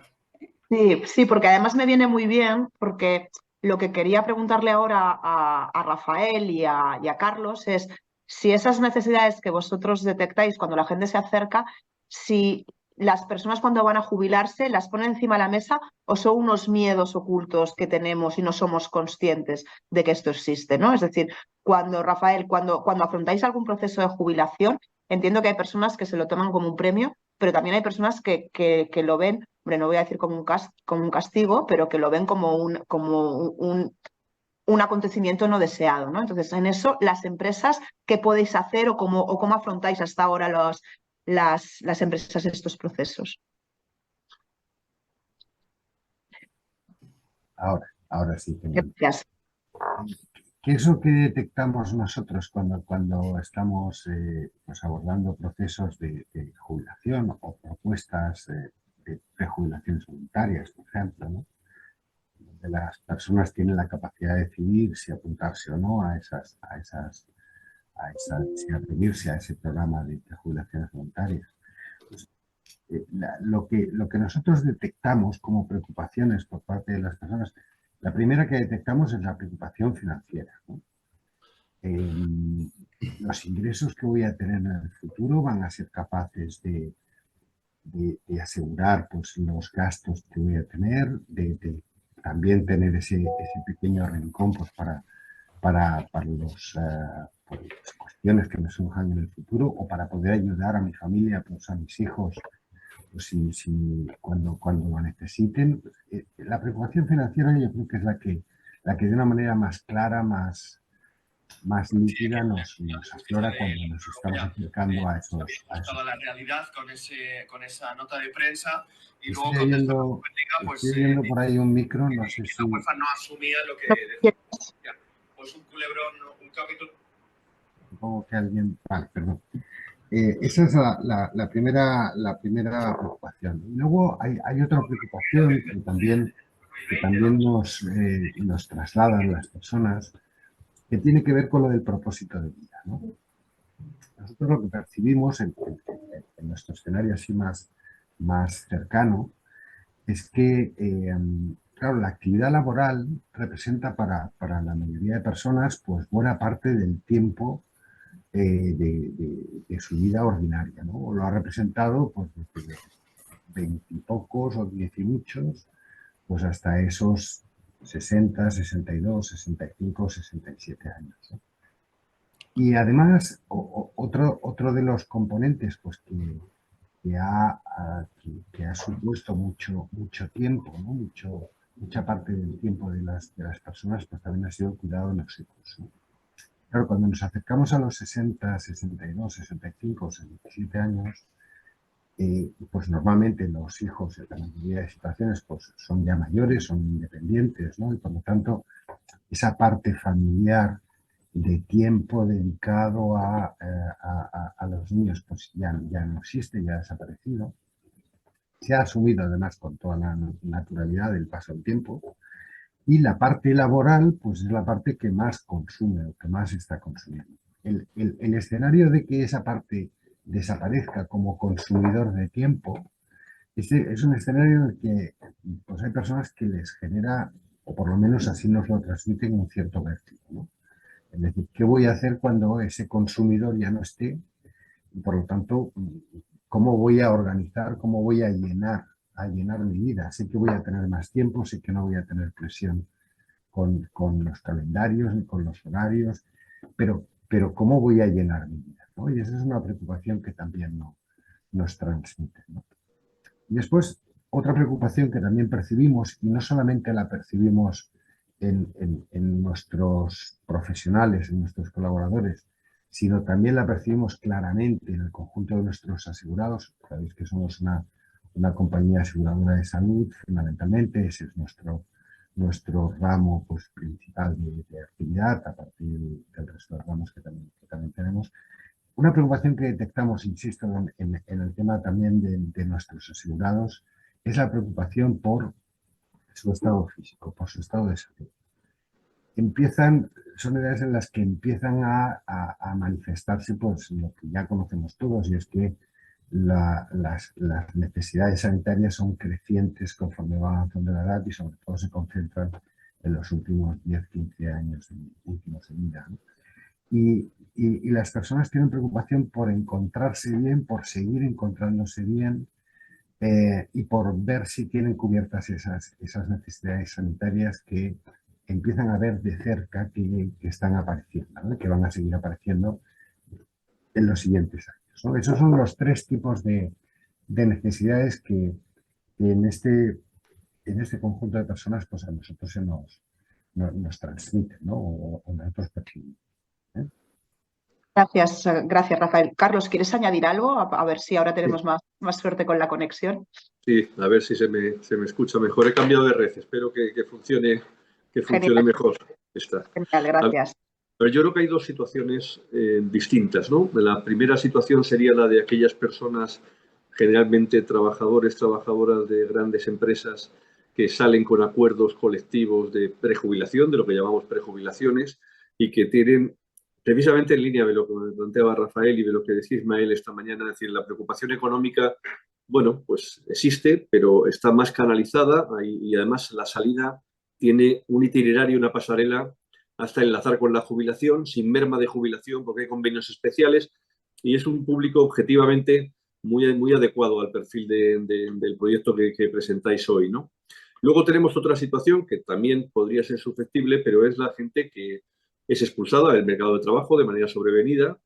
Sí, porque además me viene muy bien, porque lo que quería preguntarle ahora a Rafael y a Carlos es si esas necesidades que vosotros detectáis cuando la gente se acerca, si las personas cuando van a jubilarse las ponen encima de la mesa o son unos miedos ocultos que tenemos y no somos conscientes de que esto existe, ¿no? Es decir, Rafael, cuando afrontáis algún proceso de jubilación, entiendo que hay personas que se lo toman como un premio, pero también hay personas que lo ven, hombre, no voy a decir como un castigo, pero que lo ven como un acontecimiento no deseado, ¿no? Entonces, en eso, las empresas, ¿qué podéis hacer o cómo afrontáis hasta ahora las empresas estos procesos? Ahora sí. Gracias. ¿Qué es lo que detectamos nosotros cuando estamos pues abordando procesos de jubilación o propuestas de prejubilaciones voluntarias, por ejemplo, ¿no? Donde las personas tienen la capacidad de decidir si apuntarse o no si adherirse a ese programa de prejubilaciones voluntarias? Pues, lo que nosotros detectamos como preocupaciones por parte de las personas, la primera que detectamos es la preocupación financiera, ¿no? Los ingresos que voy a tener en el futuro van a ser capaces de asegurar pues, los gastos que voy a tener, de también tener ese pequeño rincón pues, para las cuestiones que me surjan en el futuro o para poder ayudar a mi familia, pues, a mis hijos, pues, cuando lo necesiten. La preocupación financiera yo creo que es la que de una manera más clara, más nítida nos aflora cuando nos estamos acercando a esos. Toda la realidad con esa nota de prensa y luego estoy viendo por ahí un micro, no sé si... La UEFA no asumía lo que decía. Pues un culebrón, un capítulo... Supongo que alguien... Vale, perdón. Esa es la primera preocupación. Y luego hay otra preocupación que también nos trasladan las personas, que tiene que ver con lo del propósito de vida, ¿no? Nosotros lo que percibimos en nuestro escenario así más más cercano, es que, claro, la actividad laboral representa para la mayoría de personas pues buena parte del tiempo de su vida ordinaria, ¿no? O lo ha representado pues desde veintipocos o diez y muchos, pues hasta esos 60, 62, 65, 67 años, ¿no? Y además, otro de los componentes pues, que ha supuesto mucho tiempo, ¿no? Mucha parte del tiempo de las personas, pues también ha sido el cuidado de los hijos, ¿no? Claro, cuando nos acercamos a los 60, 62, 65, 67 años, pues normalmente los hijos en la mayoría de situaciones pues son ya mayores, son independientes, ¿no? Y por lo tanto, esa parte familiar de tiempo dedicado a los niños pues ya no existe, ya ha desaparecido. Se ha asumido además con toda la naturalidad del paso del tiempo. Y la parte laboral, pues es la parte que más consume o que más está consumiendo. El escenario de que esa parte desaparezca como consumidor de tiempo es un escenario en el que pues hay personas que les genera, o por lo menos así nos lo transmiten, un cierto vértigo, ¿no? Es decir, ¿qué voy a hacer cuando ese consumidor ya no esté? Y por lo tanto, ¿cómo voy a organizar, cómo voy a llenar mi vida? Sé que voy a tener más tiempo, sé que no voy a tener presión con los calendarios ni con los horarios, pero ¿cómo voy a llenar mi vida? ¿No? Y esa es una preocupación que también nos transmite, ¿no? Y después, otra preocupación que también percibimos, y no solamente la percibimos en nuestros profesionales, en nuestros colaboradores, sino también la percibimos claramente en el conjunto de nuestros asegurados. Sabéis que somos una compañía aseguradora de salud, fundamentalmente, ese es nuestro ramo pues, principal de actividad, a partir del resto de ramos que también tenemos. Una preocupación que detectamos, insisto, en el tema también de nuestros asegurados, es la preocupación por su estado físico, por su estado de salud. Son edades en las que empiezan a manifestarse pues, lo que ya conocemos todos, y es que las necesidades sanitarias son crecientes conforme va avanzando la edad y sobre todo se concentran en los últimos 10, 15 años últimos de vida, ¿no? Y las personas tienen preocupación por encontrarse bien, por seguir encontrándose bien y por ver si tienen cubiertas esas necesidades sanitarias que empiezan a ver de cerca que están apareciendo, ¿no? Que van a seguir apareciendo en los siguientes años, ¿no? Esos son los tres tipos de necesidades que en este conjunto de personas pues a nosotros nos transmiten, ¿no? O nosotros percibimos, ¿eh? Gracias, Rafael. Carlos, ¿quieres añadir algo? A ver si ahora Sí, tenemos más suerte con la conexión. sí, a ver si se me escucha mejor. He cambiado de red, espero que funcione Genial, mejor esta. genial, gracias. Pero yo creo que hay dos situaciones distintas, ¿no? La primera situación sería la de aquellas personas, generalmente trabajadores, trabajadoras de grandes empresas, que salen con acuerdos colectivos de prejubilación, de lo que llamamos prejubilaciones, y que tienen, precisamente en línea de lo que me planteaba Rafael y de lo que decía Ismael esta mañana, es decir, la preocupación económica, bueno, pues existe, pero está más canalizada y además la salida tiene un itinerario, una pasarela hasta enlazar con la jubilación, sin merma de jubilación, porque hay convenios especiales, y es un público objetivamente muy adecuado al perfil del proyecto que presentáis hoy, ¿no? Luego tenemos otra situación que también podría ser susceptible, pero es la gente que es expulsada del mercado de trabajo de manera sobrevenida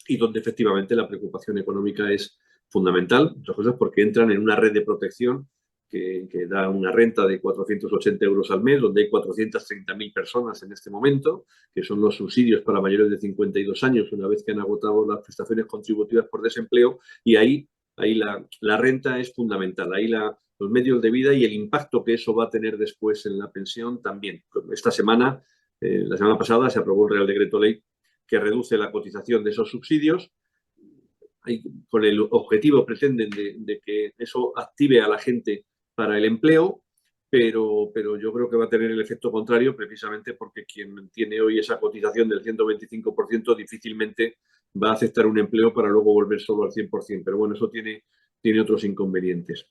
y donde efectivamente la preocupación económica es fundamental, otras cosas porque entran en una red de protección que da una renta de 480 euros al mes, donde hay 430.000 personas en este momento, que son los subsidios para mayores de 52 años, una vez que han agotado las prestaciones contributivas por desempleo, y ahí la renta es fundamental, ahí los medios de vida y el impacto que eso va a tener después en la pensión también. Esta semana, la semana pasada, se aprobó el Real Decreto Ley que reduce la cotización de esos subsidios. Con el objetivo pretenden de que eso active a la gente para el empleo, pero yo creo que va a tener el efecto contrario precisamente porque quien tiene hoy esa cotización del 125% difícilmente va a aceptar un empleo para luego volver solo al 100%. Pero bueno, eso tiene otros inconvenientes.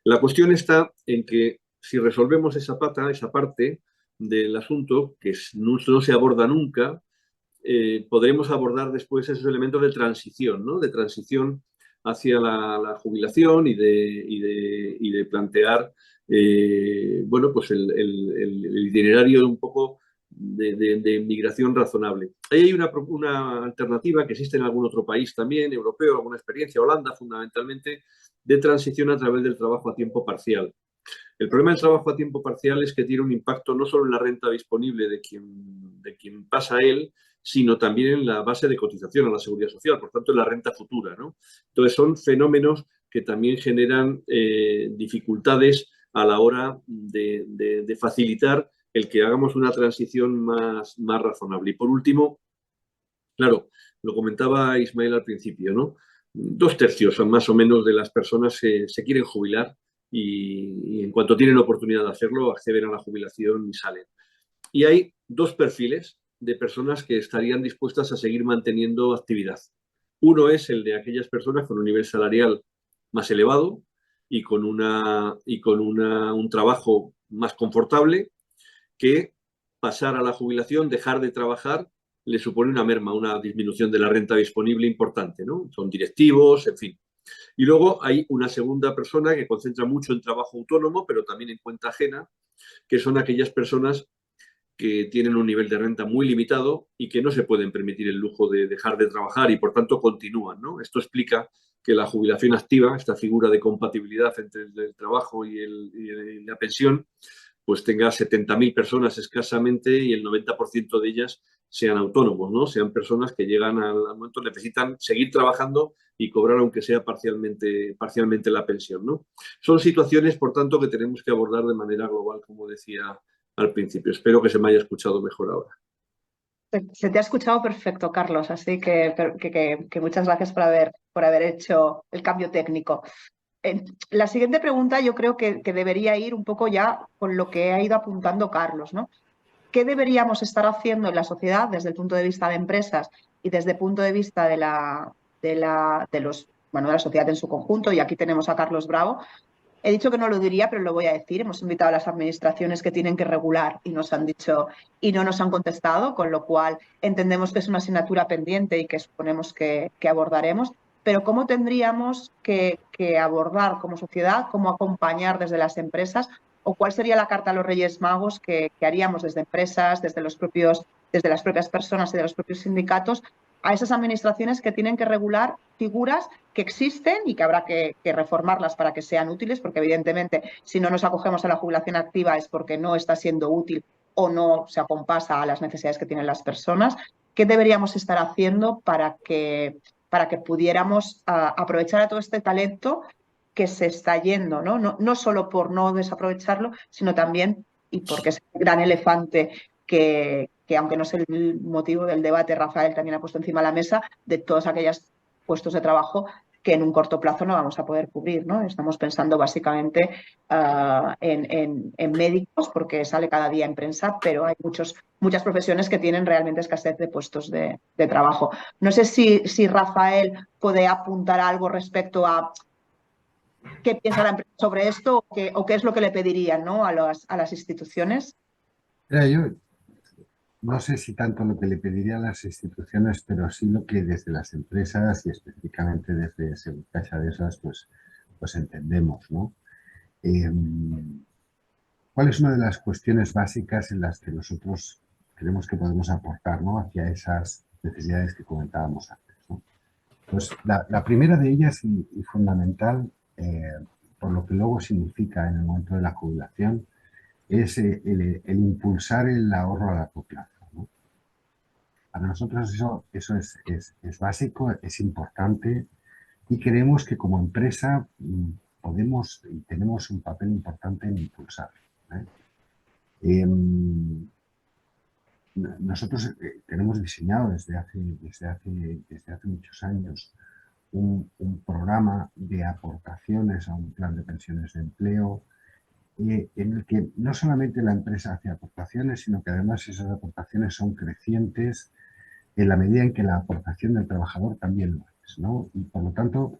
La cuestión está en que si resolvemos esa parte del asunto, que no se aborda nunca, podremos abordar después esos elementos de transición, ¿no? De transición hacia la jubilación y de plantear bueno, pues el itinerario un poco de migración razonable. Ahí hay una alternativa que existe en algún otro país también, europeo, alguna experiencia, Holanda fundamentalmente, de transición a través del trabajo a tiempo parcial. El problema del trabajo a tiempo parcial es que tiene un impacto no solo en la renta disponible de quien pasa a él, sino también en la base de cotización a la seguridad social, por tanto en la renta futura, ¿no? Entonces son fenómenos que también generan dificultades a la hora de facilitar el que hagamos una transición más razonable. Y por último, claro, lo comentaba Ismael al principio, ¿no? 2/3 más o menos de las personas se quieren jubilar y en cuanto tienen la oportunidad de hacerlo, acceden a la jubilación y salen. Y hay 2 perfiles de personas que estarían dispuestas a seguir manteniendo actividad. Uno es el de aquellas personas con un nivel salarial más elevado y con un trabajo más confortable, que pasar a la jubilación, dejar de trabajar, le supone una merma, una disminución de la renta disponible importante, ¿no? Son directivos, en fin. Y luego hay una segunda persona que concentra mucho en trabajo autónomo, pero también en cuenta ajena, que son aquellas personas que tienen un nivel de renta muy limitado y que no se pueden permitir el lujo de dejar de trabajar y por tanto continúan, ¿no? Esto explica que la jubilación activa, esta figura de compatibilidad entre el trabajo y la pensión, pues tenga 70.000 personas escasamente y el 90% de ellas sean autónomos, ¿no? Sean personas que llegan al momento, necesitan seguir trabajando y cobrar aunque sea parcialmente la pensión, ¿no? Son situaciones, por tanto, que tenemos que abordar de manera global, como decía al principio. Espero que se me haya escuchado mejor ahora. Se te ha escuchado perfecto, Carlos, así que muchas gracias por haber hecho el cambio técnico. La siguiente pregunta yo creo que debería ir un poco ya con lo que ha ido apuntando Carlos, ¿no? ¿Qué deberíamos estar haciendo en la sociedad desde el punto de vista de empresas y desde el punto de vista de la sociedad en su conjunto? Y aquí tenemos a Carlos Bravo. He dicho que no lo diría, pero lo voy a decir. Hemos invitado a las administraciones que tienen que regular y nos han dicho y no nos han contestado, con lo cual entendemos que es una asignatura pendiente y que suponemos que abordaremos. Pero ¿cómo tendríamos que abordar como sociedad, cómo acompañar desde las empresas o cuál sería la carta a los Reyes Magos que haríamos desde empresas, desde las propias personas y de los propios sindicatos a esas administraciones que tienen que regular figuras que existen y que habrá que reformarlas para que sean útiles, porque evidentemente si no nos acogemos a la jubilación activa es porque no está siendo útil o no se acompasa a las necesidades que tienen las personas. ¿Qué deberíamos estar haciendo para que pudiéramos aprovechar a todo este talento que se está yendo, ¿no? No solo por no desaprovecharlo, sino también, y porque es el gran elefante que aunque no es el motivo del debate, Rafael también ha puesto encima de la mesa, de todos aquellos puestos de trabajo que en un corto plazo no vamos a poder cubrir, ¿no? Estamos pensando básicamente en médicos, porque sale cada día en prensa, pero hay muchas profesiones que tienen realmente escasez de puestos de trabajo. No sé si Rafael puede apuntar algo respecto a qué piensa la empresa sobre esto o qué es lo que le pedirían, ¿no? a las instituciones. Yo no sé si tanto lo que le pediría a las instituciones, pero sí lo que desde las empresas y específicamente desde Seguridad de esas, pues entendemos, ¿no? ¿Cuál es una de las cuestiones básicas en las que nosotros creemos que podemos aportar, ¿no? Hacia esas necesidades que comentábamos antes, ¿no? Pues la primera de ellas y fundamental, por lo que luego significa en el momento de la jubilación, es el impulsar el ahorro a largo plazo, ¿no? Para nosotros eso es básico, es importante y creemos que como empresa podemos y tenemos un papel importante en impulsarlo, ¿eh? Nosotros tenemos diseñado desde hace muchos años un programa de aportaciones a un plan de pensiones de empleo en el que no solamente la empresa hace aportaciones, sino que además esas aportaciones son crecientes en la medida en que la aportación del trabajador también lo es, ¿no? Y por lo tanto,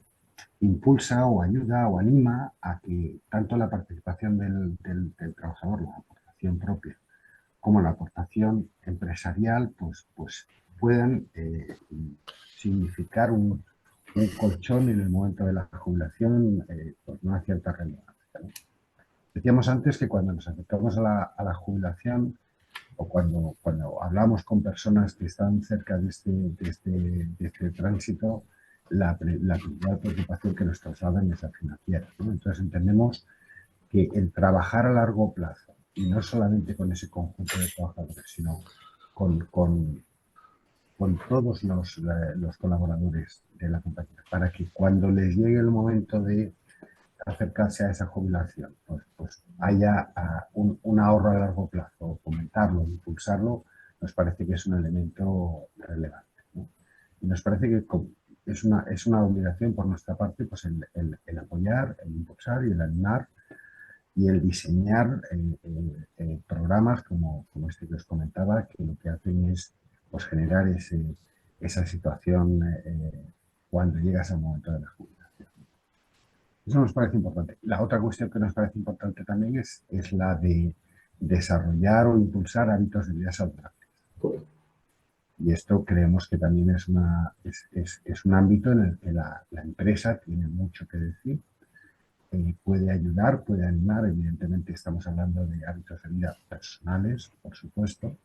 impulsa o ayuda o anima a que tanto la participación del trabajador, la aportación propia, como la aportación empresarial, pues puedan significar un colchón en el momento de la jubilación, pues una cierta relevancia, ¿no? Decíamos antes que cuando nos acercamos a la jubilación o cuando hablamos con personas que están cerca de este tránsito, la principal preocupación que nos trasladan es la financiera, ¿no? Entonces entendemos que el trabajar a largo plazo, y no solamente con ese conjunto de trabajadores, sino con todos los colaboradores de la compañía, para que cuando les llegue el momento de acercarse a esa jubilación, pues haya un ahorro a largo plazo, fomentarlo, impulsarlo, nos parece que es un elemento relevante, ¿no? Y nos parece que es una obligación por nuestra parte, pues el apoyar, el impulsar y el animar y el diseñar programas como este que os comentaba, que lo que hacen es pues, generar esa situación cuando llegas al momento de la jubilación. Eso nos parece importante. La otra cuestión que nos parece importante también es la de desarrollar o impulsar hábitos de vida saludables. Y esto creemos que también es un ámbito en el que la empresa tiene mucho que decir. Puede ayudar, puede animar, evidentemente estamos hablando de hábitos de vida personales, por supuesto,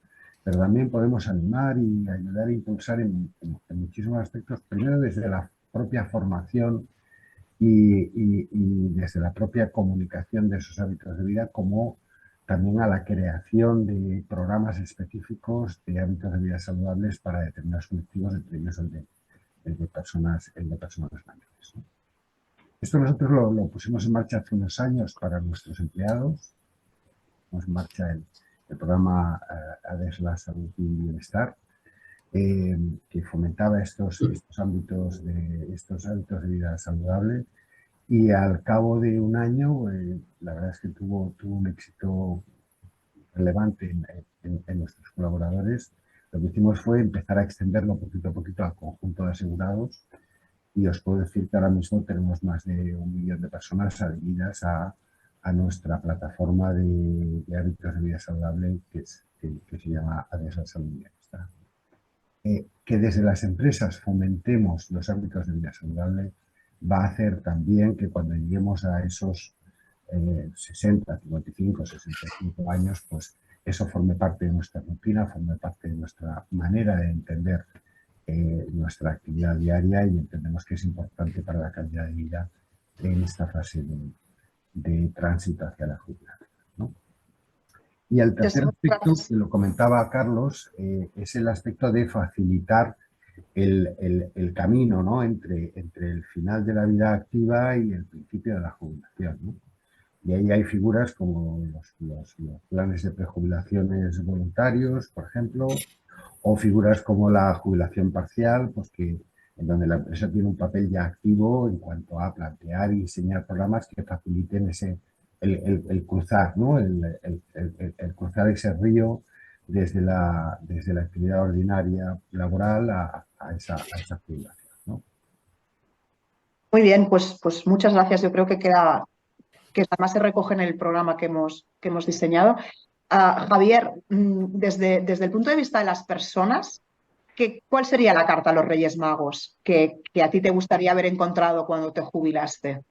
pero también podemos animar y ayudar a impulsar en muchísimos aspectos, primero desde la propia formación y desde la propia comunicación de esos hábitos de vida, como también a la creación de programas específicos de hábitos de vida saludables para determinados colectivos, entre ellos el de personas mayores, ¿no? Esto nosotros lo pusimos en marcha hace unos años para nuestros empleados. Pusimos en marcha el programa ADES La Salud y Bienestar, que fomentaba estos hábitos de vida saludable, y al cabo de un año, la verdad es que tuvo un éxito relevante en nuestros colaboradores. Lo que hicimos fue empezar a extenderlo poquito a poquito al conjunto de asegurados. Y os puedo decir que ahora mismo tenemos más de 1 millón de personas adheridas a nuestra plataforma de hábitos de vida saludable que se llama ADES La Salud y Bienestar. Que desde las empresas fomentemos los hábitos de vida saludable va a hacer también que cuando lleguemos a esos 60, 55, 65 años, pues eso forme parte de nuestra rutina, forme parte de nuestra manera de entender nuestra actividad diaria, y entendemos que es importante para la calidad de vida en esta fase de tránsito hacia la jubilación, ¿no? Y el tercer aspecto, que lo comentaba Carlos, es el aspecto de facilitar el camino, ¿no? entre el final de la vida activa y el principio de la jubilación, ¿no? Y ahí hay figuras como los planes de prejubilaciones voluntarios, por ejemplo, o figuras como la jubilación parcial, pues en donde la empresa tiene un papel ya activo en cuanto a plantear y diseñar programas que faciliten el cruzar, ¿no? el cruzar ese río desde la actividad ordinaria laboral a esa jubilación, ¿no? Muy bien, pues muchas gracias. Yo creo que además se recoge en el programa que hemos diseñado. Javier, desde el punto de vista de las personas, ¿cuál sería la carta a los Reyes Magos que a ti te gustaría haber encontrado cuando te jubilaste?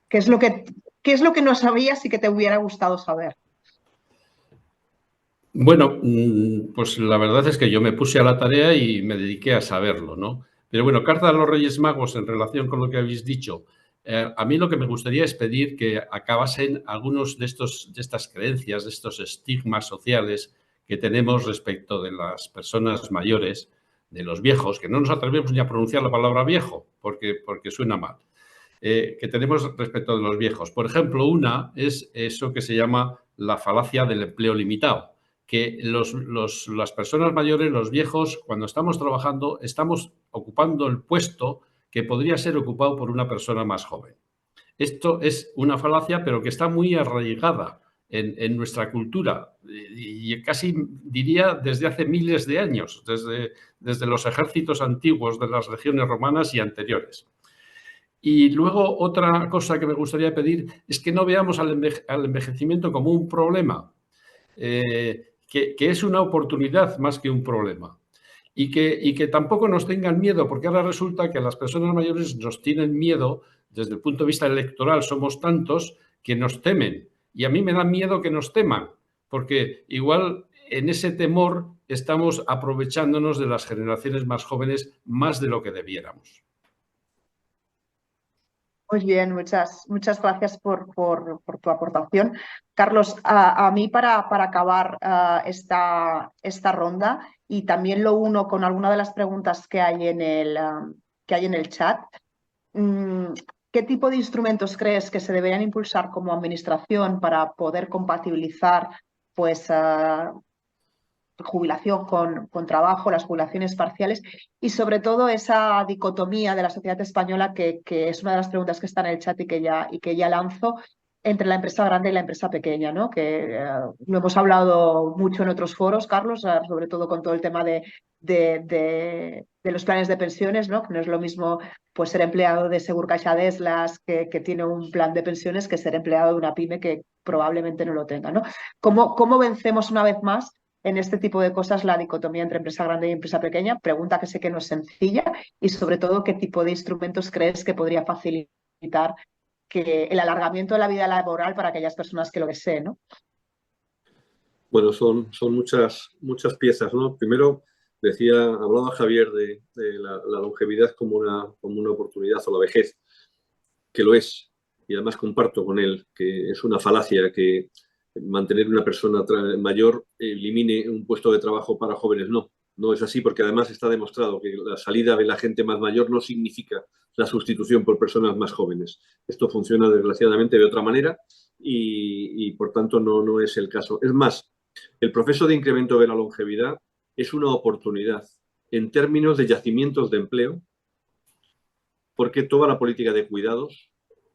¿Qué es lo que no sabías y que te hubiera gustado saber? Bueno, pues la verdad es que yo me puse a la tarea y me dediqué a saberlo, ¿no? Pero bueno, carta a los Reyes Magos en relación con lo que habéis dicho. A mí lo que me gustaría es pedir que acabasen algunos de estas creencias, de estos estigmas sociales que tenemos respecto de las personas mayores, de los viejos, que no nos atrevemos ni a pronunciar la palabra viejo, porque suena mal, que tenemos respecto de los viejos. Por ejemplo, una es eso que se llama la falacia del empleo limitado, que las personas mayores, los viejos, cuando estamos trabajando, estamos ocupando el puesto que podría ser ocupado por una persona más joven. Esto es una falacia, pero que está muy arraigada en nuestra cultura, y casi diría desde hace miles de años, desde los ejércitos antiguos de las legiones romanas y anteriores. Y luego otra cosa que me gustaría pedir es que no veamos al envejecimiento como un problema, que es una oportunidad más que un problema. Y que tampoco nos tengan miedo, porque ahora resulta que a las personas mayores nos tienen miedo desde el punto de vista electoral. Somos tantos que nos temen. Y a mí me da miedo que nos teman, porque igual en ese temor estamos aprovechándonos de las generaciones más jóvenes más de lo que debiéramos. Muy bien, muchas gracias por tu aportación. Carlos, a mí para acabar esta ronda, y también lo uno con alguna de las preguntas que hay en el chat, ¿qué tipo de instrumentos crees que se deberían impulsar como administración para poder compatibilizar pues, jubilación con trabajo, las jubilaciones parciales y sobre todo esa dicotomía de la sociedad española que es una de las preguntas que está en el chat y que ya lanzo, entre la empresa grande y la empresa pequeña, ¿no? Que lo hemos hablado mucho en otros foros, Carlos, sobre todo con todo el tema de los planes de pensiones, ¿no? Que no es lo mismo pues, ser empleado de Segurcaixa de Eslas que tiene un plan de pensiones que ser empleado de una pyme que probablemente no lo tenga, ¿no? ¿Cómo vencemos una vez más en este tipo de cosas la dicotomía entre empresa grande y empresa pequeña? Pregunta que sé que no es sencilla y sobre todo qué tipo de instrumentos crees que podría facilitar que el alargamiento de la vida laboral para aquellas personas que lo deseen, ¿no? Bueno, son muchas piezas, ¿no? Primero, hablaba Javier de la longevidad como una oportunidad o la vejez, que lo es. Y además comparto con él que es una falacia que mantener una persona mayor elimine un puesto de trabajo para jóvenes. No es así, porque además está demostrado que la salida de la gente más mayor no significa la sustitución por personas más jóvenes. Esto funciona desgraciadamente de otra manera y por tanto no es el caso. Es más, el proceso de incremento de la longevidad es una oportunidad en términos de yacimientos de empleo, porque toda la política de cuidados,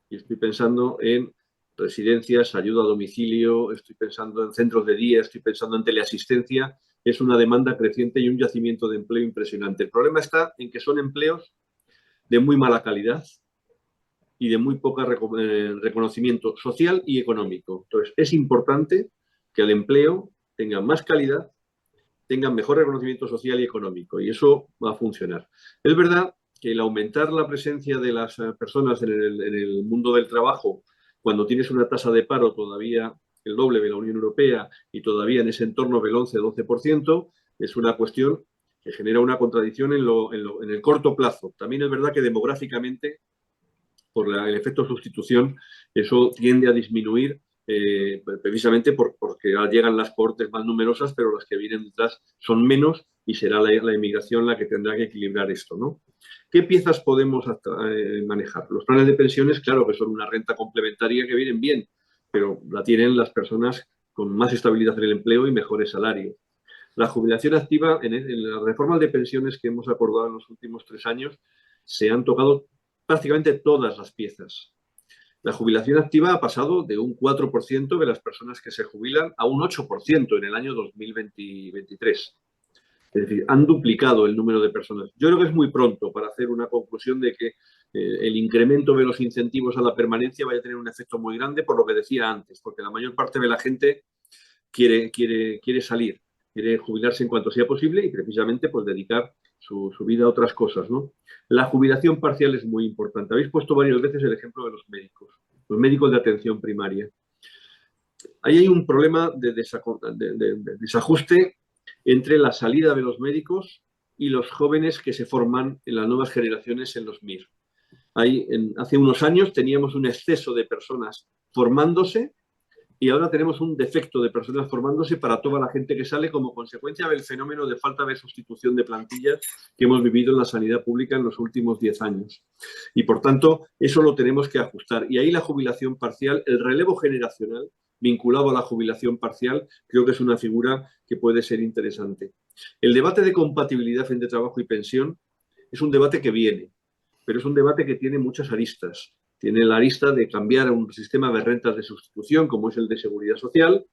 y estoy pensando en residencias, ayuda a domicilio, estoy pensando en centros de día, estoy pensando en teleasistencia, es una demanda creciente y un yacimiento de empleo impresionante. El problema está en que son empleos de muy mala calidad y de muy poco reconocimiento social y económico. Entonces, es importante que el empleo tenga más calidad, tenga mejor reconocimiento social y económico, y eso va a funcionar. Es verdad que el aumentar la presencia de las personas en el mundo del trabajo, cuando tienes una tasa de paro todavía el doble de la Unión Europea y todavía en ese entorno del 11-12%, es una cuestión que genera una contradicción en el corto plazo. También es verdad que demográficamente, por el efecto sustitución, eso tiende a disminuir precisamente porque llegan las cohortes más numerosas, pero las que vienen detrás son menos y será la inmigración la que tendrá que equilibrar esto, ¿no? ¿Qué piezas podemos manejar? Los planes de pensiones, claro que son una renta complementaria que vienen bien, pero la tienen las personas con más estabilidad en el empleo y mejores salarios. La jubilación activa, en las reformas de pensiones que hemos acordado en los últimos 3 años, se han tocado prácticamente todas las piezas. La jubilación activa ha pasado de un 4% de las personas que se jubilan a un 8% en el año 2023. Es decir, han duplicado el número de personas. Yo creo que es muy pronto para hacer una conclusión de que el incremento de los incentivos a la permanencia vaya a tener un efecto muy grande, por lo que decía antes, porque la mayor parte de la gente quiere salir, quiere jubilarse en cuanto sea posible y precisamente pues dedicar su vida a otras cosas, ¿no? La jubilación parcial es muy importante. Habéis puesto varias veces el ejemplo de los médicos de atención primaria. Ahí hay un problema de desajuste entre la salida de los médicos y los jóvenes que se forman en las nuevas generaciones en los MIR. Hace unos años teníamos un exceso de personas formándose y ahora tenemos un defecto de personas formándose para toda la gente que sale como consecuencia del fenómeno de falta de sustitución de plantillas que hemos vivido en la sanidad pública en los últimos 10 años. Y por tanto, eso lo tenemos que ajustar. Y ahí la jubilación parcial, el relevo generacional vinculado a la jubilación parcial, creo que es una figura que puede ser interesante. El debate de compatibilidad entre trabajo y pensión es un debate que viene, pero es un debate que tiene muchas aristas. Tiene la arista de cambiar a un sistema de rentas de sustitución como es el de seguridad social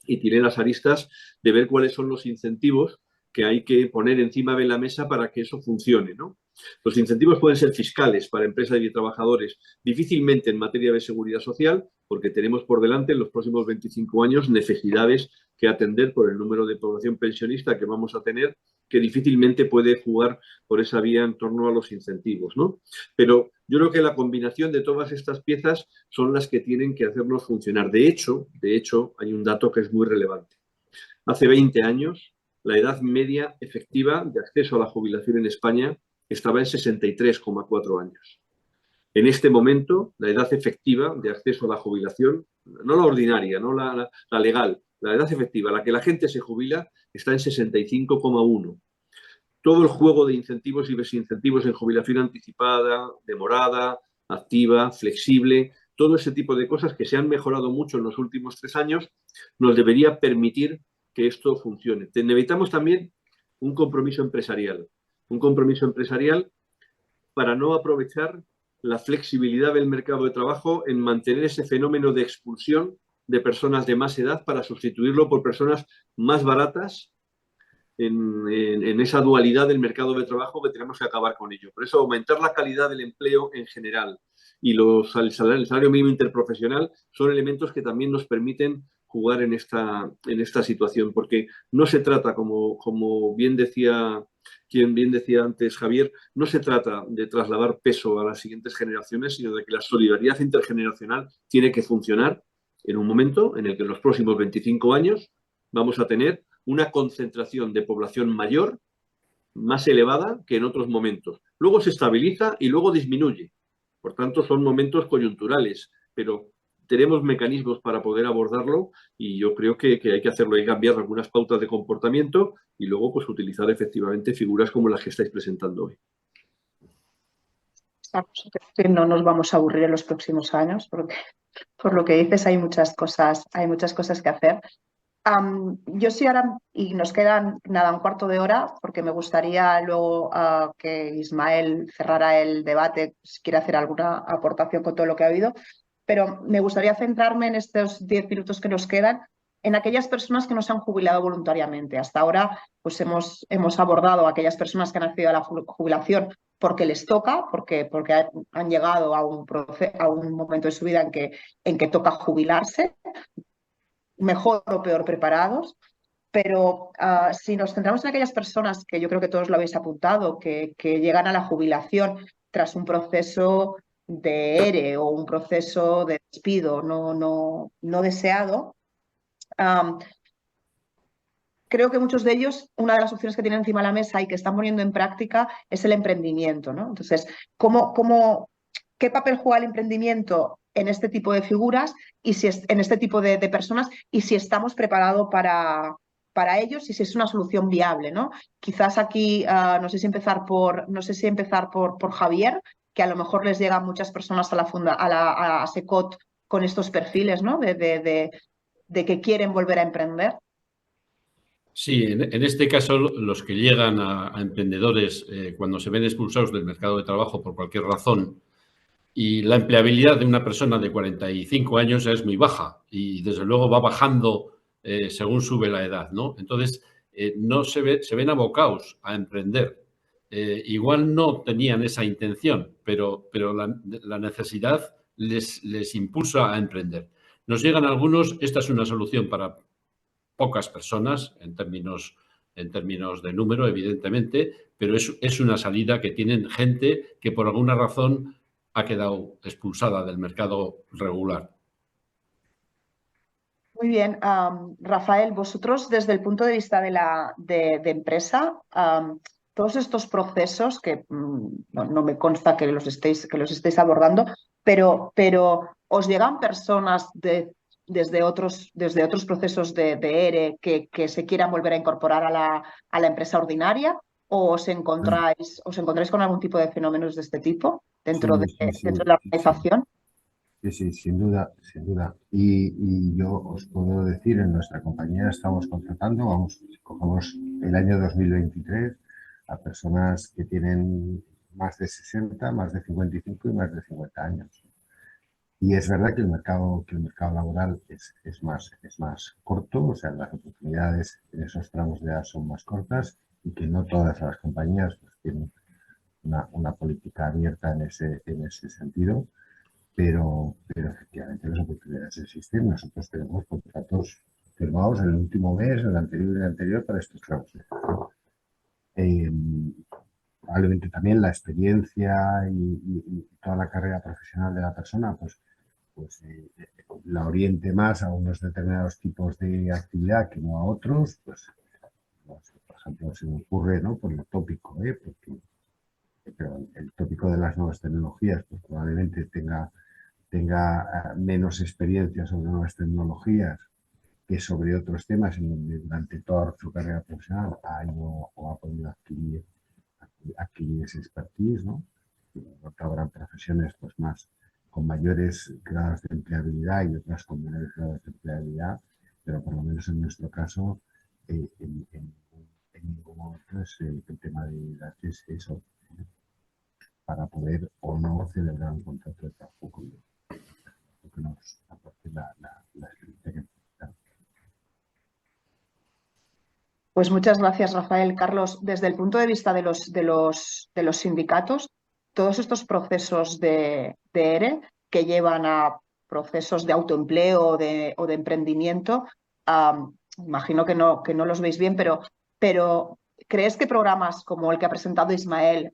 y tiene las aristas de ver cuáles son los incentivos que hay que poner encima de la mesa para que eso funcione, ¿no? Los incentivos pueden ser fiscales para empresas y trabajadores, difícilmente en materia de seguridad social, porque tenemos por delante en los próximos 25 años necesidades que atender por el número de población pensionista que vamos a tener, que difícilmente puede jugar por esa vía en torno a los incentivos, ¿no? Pero yo creo que la combinación de todas estas piezas son las que tienen que hacernos funcionar. De hecho, hay un dato que es muy relevante. Hace 20 años, la edad media efectiva de acceso a la jubilación en España estaba en 63,4 años. En este momento, la edad efectiva de acceso a la jubilación, no la ordinaria, no la legal, la edad efectiva, la que la gente se jubila, está en 65,1. Todo el juego de incentivos y desincentivos en jubilación anticipada, demorada, activa, flexible, todo ese tipo de cosas que se han mejorado mucho en los últimos 3 años, nos debería permitir que esto funcione. Necesitamos también un compromiso empresarial para no aprovechar la flexibilidad del mercado de trabajo en mantener ese fenómeno de expulsión de personas de más edad para sustituirlo por personas más baratas en esa dualidad del mercado de trabajo que tenemos que acabar con ello. Por eso aumentar la calidad del empleo en general y el salario mínimo interprofesional son elementos que también nos permiten jugar en esta situación, porque no se trata, como bien decía antes Javier, no se trata de trasladar peso a las siguientes generaciones, sino de que la solidaridad intergeneracional tiene que funcionar en un momento en el que en los próximos 25 años vamos a tener una concentración de población mayor, más elevada que en otros momentos. Luego se estabiliza y luego disminuye. Por tanto, son momentos coyunturales, pero tenemos mecanismos para poder abordarlo y yo creo que hay que hacerlo, hay que cambiar algunas pautas de comportamiento y luego pues utilizar efectivamente figuras como las que estáis presentando hoy. No nos vamos a aburrir en los próximos años, porque por lo que dices hay muchas cosas que hacer. Yo sí ahora, y nos quedan nada, un cuarto de hora, porque me gustaría luego que Ismael cerrara el debate, si quiere hacer alguna aportación con todo lo que ha habido, pero me gustaría centrarme en estos 10 minutos que nos quedan en aquellas personas que no se han jubilado voluntariamente. Hasta ahora pues hemos abordado a aquellas personas que han accedido a la jubilación porque les toca, porque han llegado a un momento de su vida en que toca jubilarse, mejor o peor preparados, pero si nos centramos en aquellas personas que yo creo que todos lo habéis apuntado, que llegan a la jubilación tras un proceso de ERE o un proceso de despido no deseado, creo que muchos de ellos, una de las opciones que tienen encima de la mesa y que están poniendo en práctica es el emprendimiento, ¿no? Entonces, ¿qué papel juega el emprendimiento en este tipo de figuras y en este tipo de personas y si estamos preparados para ellos y si es una solución viable, ¿no? Quizás aquí no sé si empezar por Javier, que a lo mejor les llegan muchas personas a SECOT con estos perfiles, ¿no? De que quieren volver a emprender. Sí, en este caso los que llegan a emprendedores cuando se ven expulsados del mercado de trabajo por cualquier razón, y la empleabilidad de una persona de 45 años es muy baja y desde luego va bajando según sube la edad, ¿no? Entonces, no se ven abocados a emprender. Igual no tenían esa intención, pero la necesidad les impulsa a emprender. Nos llegan algunos, esta es una solución para pocas personas en términos de número, evidentemente, pero es una salida que tienen gente que por alguna razón ha quedado expulsada del mercado regular. Muy bien. Rafael, vosotros desde el punto de vista de empresa, todos estos procesos que no me consta que los estéis abordando, pero os llegan personas desde otros procesos de ERE que se quieran volver a incorporar a la empresa ordinaria, o os encontráis con algún tipo de fenómenos de este tipo dentro de la organización. Sí, sin duda. Y yo os puedo decir, en nuestra compañía estamos contratando, cogemos el año 2023 a personas que tienen más de 60, más de 55 y más de 50 años. Y es verdad que el mercado laboral es más corto, o sea, las oportunidades en esos tramos de edad son más cortas y que no todas las compañías pues, tienen una política abierta en ese sentido, pero efectivamente las oportunidades existen. Nosotros tenemos contratos firmados en el último mes, el anterior y el anterior para estos trabajos. Probablemente también la experiencia y toda la carrera profesional de la persona pues la oriente más a unos determinados tipos de actividad que no a otros. Pues, no sé, por ejemplo, se me ocurre, ¿no?, por el tópico, pero el tópico de las nuevas tecnologías pues probablemente tenga menos experiencia sobre nuevas tecnologías que sobre otros temas en donde durante toda su carrera profesional ha ido o ha podido adquirir ese expertise, ¿no? Porque habrá profesiones pues más con mayores grados de empleabilidad y otras con menores grados de empleabilidad, pero por lo menos en nuestro caso, en ningún momento es el tema de edad es eso, para poder o no celebrar un contrato de trabajo con lo que nos aporte la experiencia que necesitamos. Pues muchas gracias, Rafael. Carlos, desde el punto de vista de los sindicatos, todos estos procesos de ERE que llevan a procesos de autoempleo o de emprendimiento, imagino que no los veis bien, pero ¿crees que programas como el que ha presentado Ismael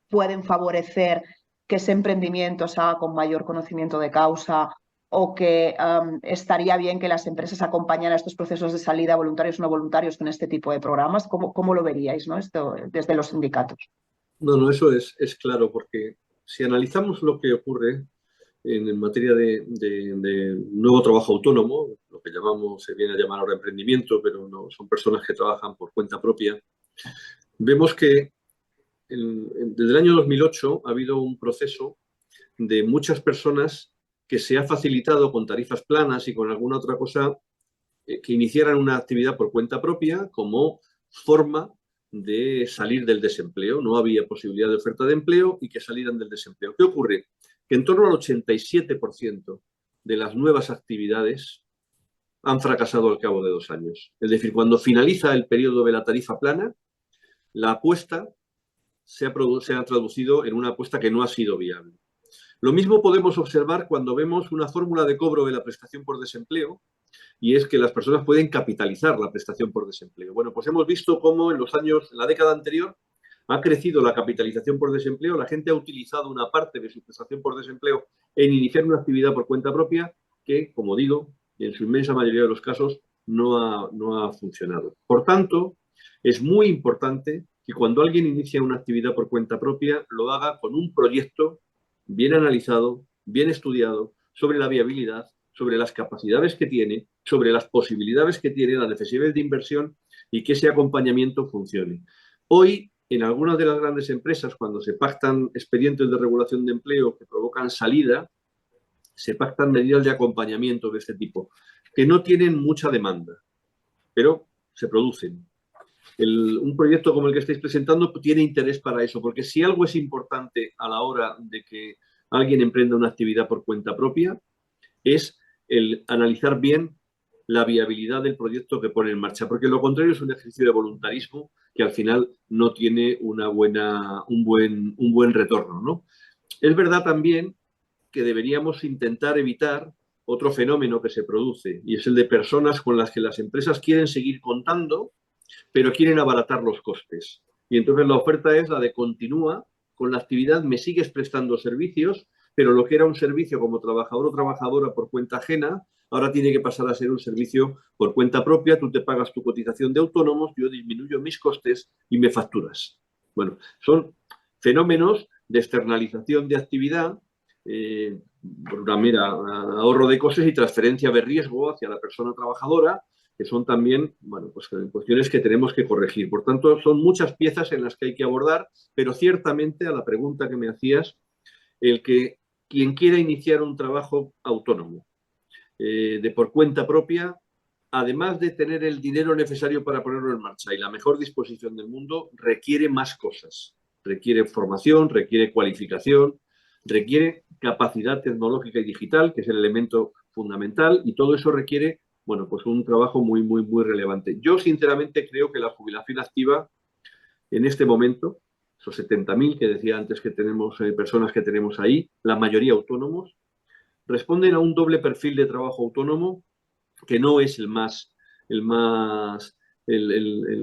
pueden favorecer que ese emprendimiento se haga con mayor conocimiento de causa, o que estaría bien que las empresas acompañaran estos procesos de salida, voluntarios o no voluntarios, con este tipo de programas? ¿Cómo lo veríais, ¿no?, esto desde los sindicatos? No, eso es claro, porque si analizamos lo que ocurre en materia de nuevo trabajo autónomo, lo que se viene a llamar ahora emprendimiento, pero no, son personas que trabajan por cuenta propia, vemos que desde el año 2008 ha habido un proceso de muchas personas que se ha facilitado con tarifas planas y con alguna otra cosa que iniciaran una actividad por cuenta propia como forma de salir del desempleo. No había posibilidad de oferta de empleo y que salieran del desempleo. ¿Qué ocurre? Que en torno al 87% de las nuevas actividades han fracasado al cabo de 2 años. Es decir, cuando finaliza el periodo de la tarifa plana, la apuesta se ha traducido en una apuesta que no ha sido viable. Lo mismo podemos observar cuando vemos una fórmula de cobro de la prestación por desempleo, y es que las personas pueden capitalizar la prestación por desempleo. Bueno, pues hemos visto cómo en la década anterior, ha crecido la capitalización por desempleo, la gente ha utilizado una parte de su prestación por desempleo en iniciar una actividad por cuenta propia que, como digo, en su inmensa mayoría de los casos no ha funcionado. Por tanto, es muy importante que cuando alguien inicia una actividad por cuenta propia lo haga con un proyecto bien analizado, bien estudiado, sobre la viabilidad, sobre las capacidades que tiene, sobre las posibilidades que tiene, las necesidades de inversión, y que ese acompañamiento funcione. Hoy, en algunas de las grandes empresas, cuando se pactan expedientes de regulación de empleo que provocan salida, se pactan medidas de acompañamiento de este tipo, que no tienen mucha demanda, pero se producen. Un proyecto como el que estáis presentando tiene interés para eso, porque si algo es importante a la hora de que alguien emprenda una actividad por cuenta propia, es el analizar bien la viabilidad del proyecto que pone en marcha, porque lo contrario es un ejercicio de voluntarismo que al final no tiene un buen retorno, ¿no? Es verdad también que deberíamos intentar evitar otro fenómeno que se produce, y es el de personas con las que las empresas quieren seguir contando, pero quieren abaratar los costes. Y entonces la oferta es la de continúa con la actividad, me sigues prestando servicios, pero lo que era un servicio como trabajador o trabajadora por cuenta ajena, ahora tiene que pasar a ser un servicio por cuenta propia, tú te pagas tu cotización de autónomos, yo disminuyo mis costes y me facturas. Bueno, son fenómenos de externalización de actividad, por una mera ahorro de costes y transferencia de riesgo hacia la persona trabajadora, que son también, bueno, pues cuestiones que tenemos que corregir. Por tanto, son muchas piezas en las que hay que abordar, pero ciertamente a la pregunta que me hacías, el que quien quiera iniciar un trabajo autónomo de por cuenta propia, además de tener el dinero necesario para ponerlo en marcha y la mejor disposición del mundo, requiere más cosas. Requiere formación, requiere cualificación, requiere capacidad tecnológica y digital, que es el elemento fundamental, y todo eso requiere, bueno, pues un trabajo muy, muy, muy relevante. Yo, sinceramente, creo que la jubilación activa, en este momento, esos 70.000 que decía antes que tenemos, personas que tenemos ahí, la mayoría autónomos, responden a un doble perfil de trabajo autónomo que no es para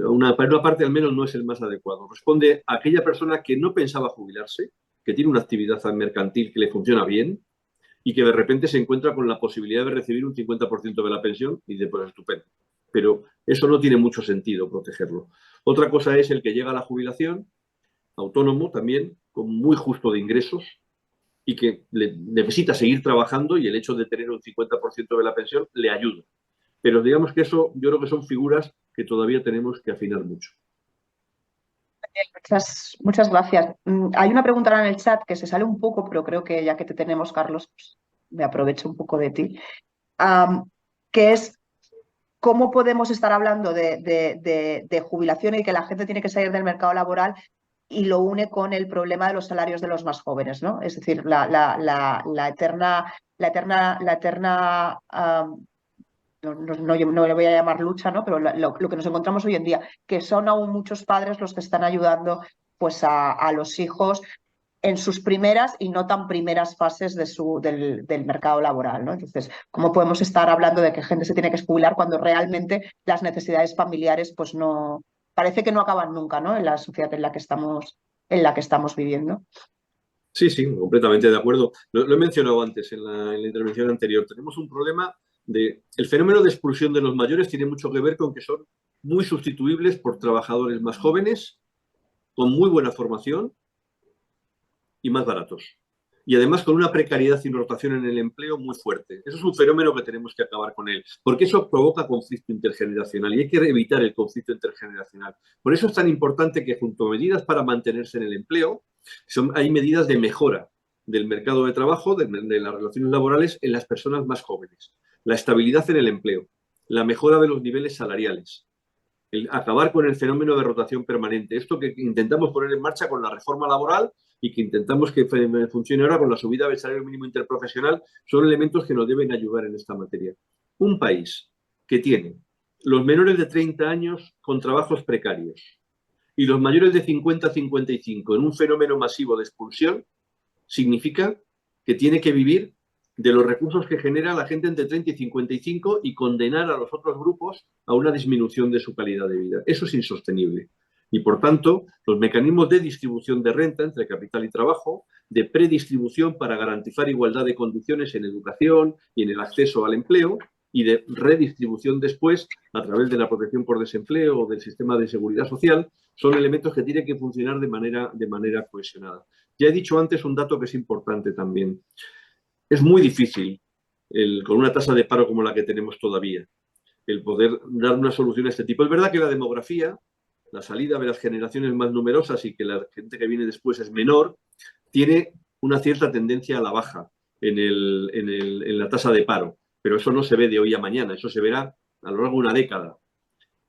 una parte al menos no es el más adecuado. Responde a aquella persona que no pensaba jubilarse, que tiene una actividad mercantil que le funciona bien y que de repente se encuentra con la posibilidad de recibir un 50% de la pensión y de pues estupendo. Pero eso no tiene mucho sentido protegerlo. Otra cosa es el que llega a la jubilación, autónomo también, con muy justo de ingresos, y que necesita seguir trabajando y el hecho de tener un 50% de la pensión le ayuda. Pero digamos que eso yo creo que son figuras que todavía tenemos que afinar mucho. Muchas gracias. Hay una pregunta ahora en el chat que se sale un poco, pero creo que ya que te tenemos, Carlos, pues me aprovecho un poco de ti, que es cómo podemos estar hablando de jubilación y que la gente tiene que salir del mercado laboral y lo une con el problema de los salarios de los más jóvenes, ¿no? Es decir, la eterna no le voy a llamar lucha, ¿no? Pero lo que nos encontramos hoy en día, que son aún muchos padres los que están ayudando pues, a los hijos en sus primeras y no tan primeras fases del mercado laboral, ¿no? Entonces, ¿cómo podemos estar hablando de que gente se tiene que jubilar cuando realmente las necesidades familiares pues no parece que no acaban nunca, ¿no? En la sociedad en la que estamos viviendo? Sí, sí, completamente de acuerdo. Lo he mencionado antes en la intervención anterior. Tenemos un problema el fenómeno de expulsión de los mayores tiene mucho que ver con que son muy sustituibles por trabajadores más jóvenes, con muy buena formación y más baratos. Y además con una precariedad y rotación en el empleo muy fuerte. Eso es un fenómeno que tenemos que acabar con él, porque eso provoca conflicto intergeneracional y hay que evitar el conflicto intergeneracional. Por eso es tan importante que junto a medidas para mantenerse en el empleo, hay medidas de mejora del mercado de trabajo, de las relaciones laborales en las personas más jóvenes. La estabilidad en el empleo, la mejora de los niveles salariales, el acabar con el fenómeno de rotación permanente. Esto que intentamos poner en marcha con la reforma laboral y que intentamos que funcione ahora con la subida del salario mínimo interprofesional son elementos que nos deben ayudar en esta materia. Un país que tiene los menores de 30 años con trabajos precarios y los mayores de 50 a 55 en un fenómeno masivo de expulsión, significa que tiene que vivir de los recursos que genera la gente entre 30 y 55 y condenar a los otros grupos a una disminución de su calidad de vida. Eso es insostenible. Y, por tanto, los mecanismos de distribución de renta entre capital y trabajo, de predistribución para garantizar igualdad de condiciones en educación y en el acceso al empleo, y de redistribución después a través de la protección por desempleo o del sistema de seguridad social, son elementos que tienen que funcionar de manera cohesionada. Ya he dicho antes un dato que es importante también. Es muy difícil, con una tasa de paro como la que tenemos todavía, el poder dar una solución a este tipo. Es verdad que la demografía, la salida de las generaciones más numerosas y que la gente que viene después es menor, tiene una cierta tendencia a la baja en la tasa de paro. Pero eso no se ve de hoy a mañana, eso se verá a lo largo de una década.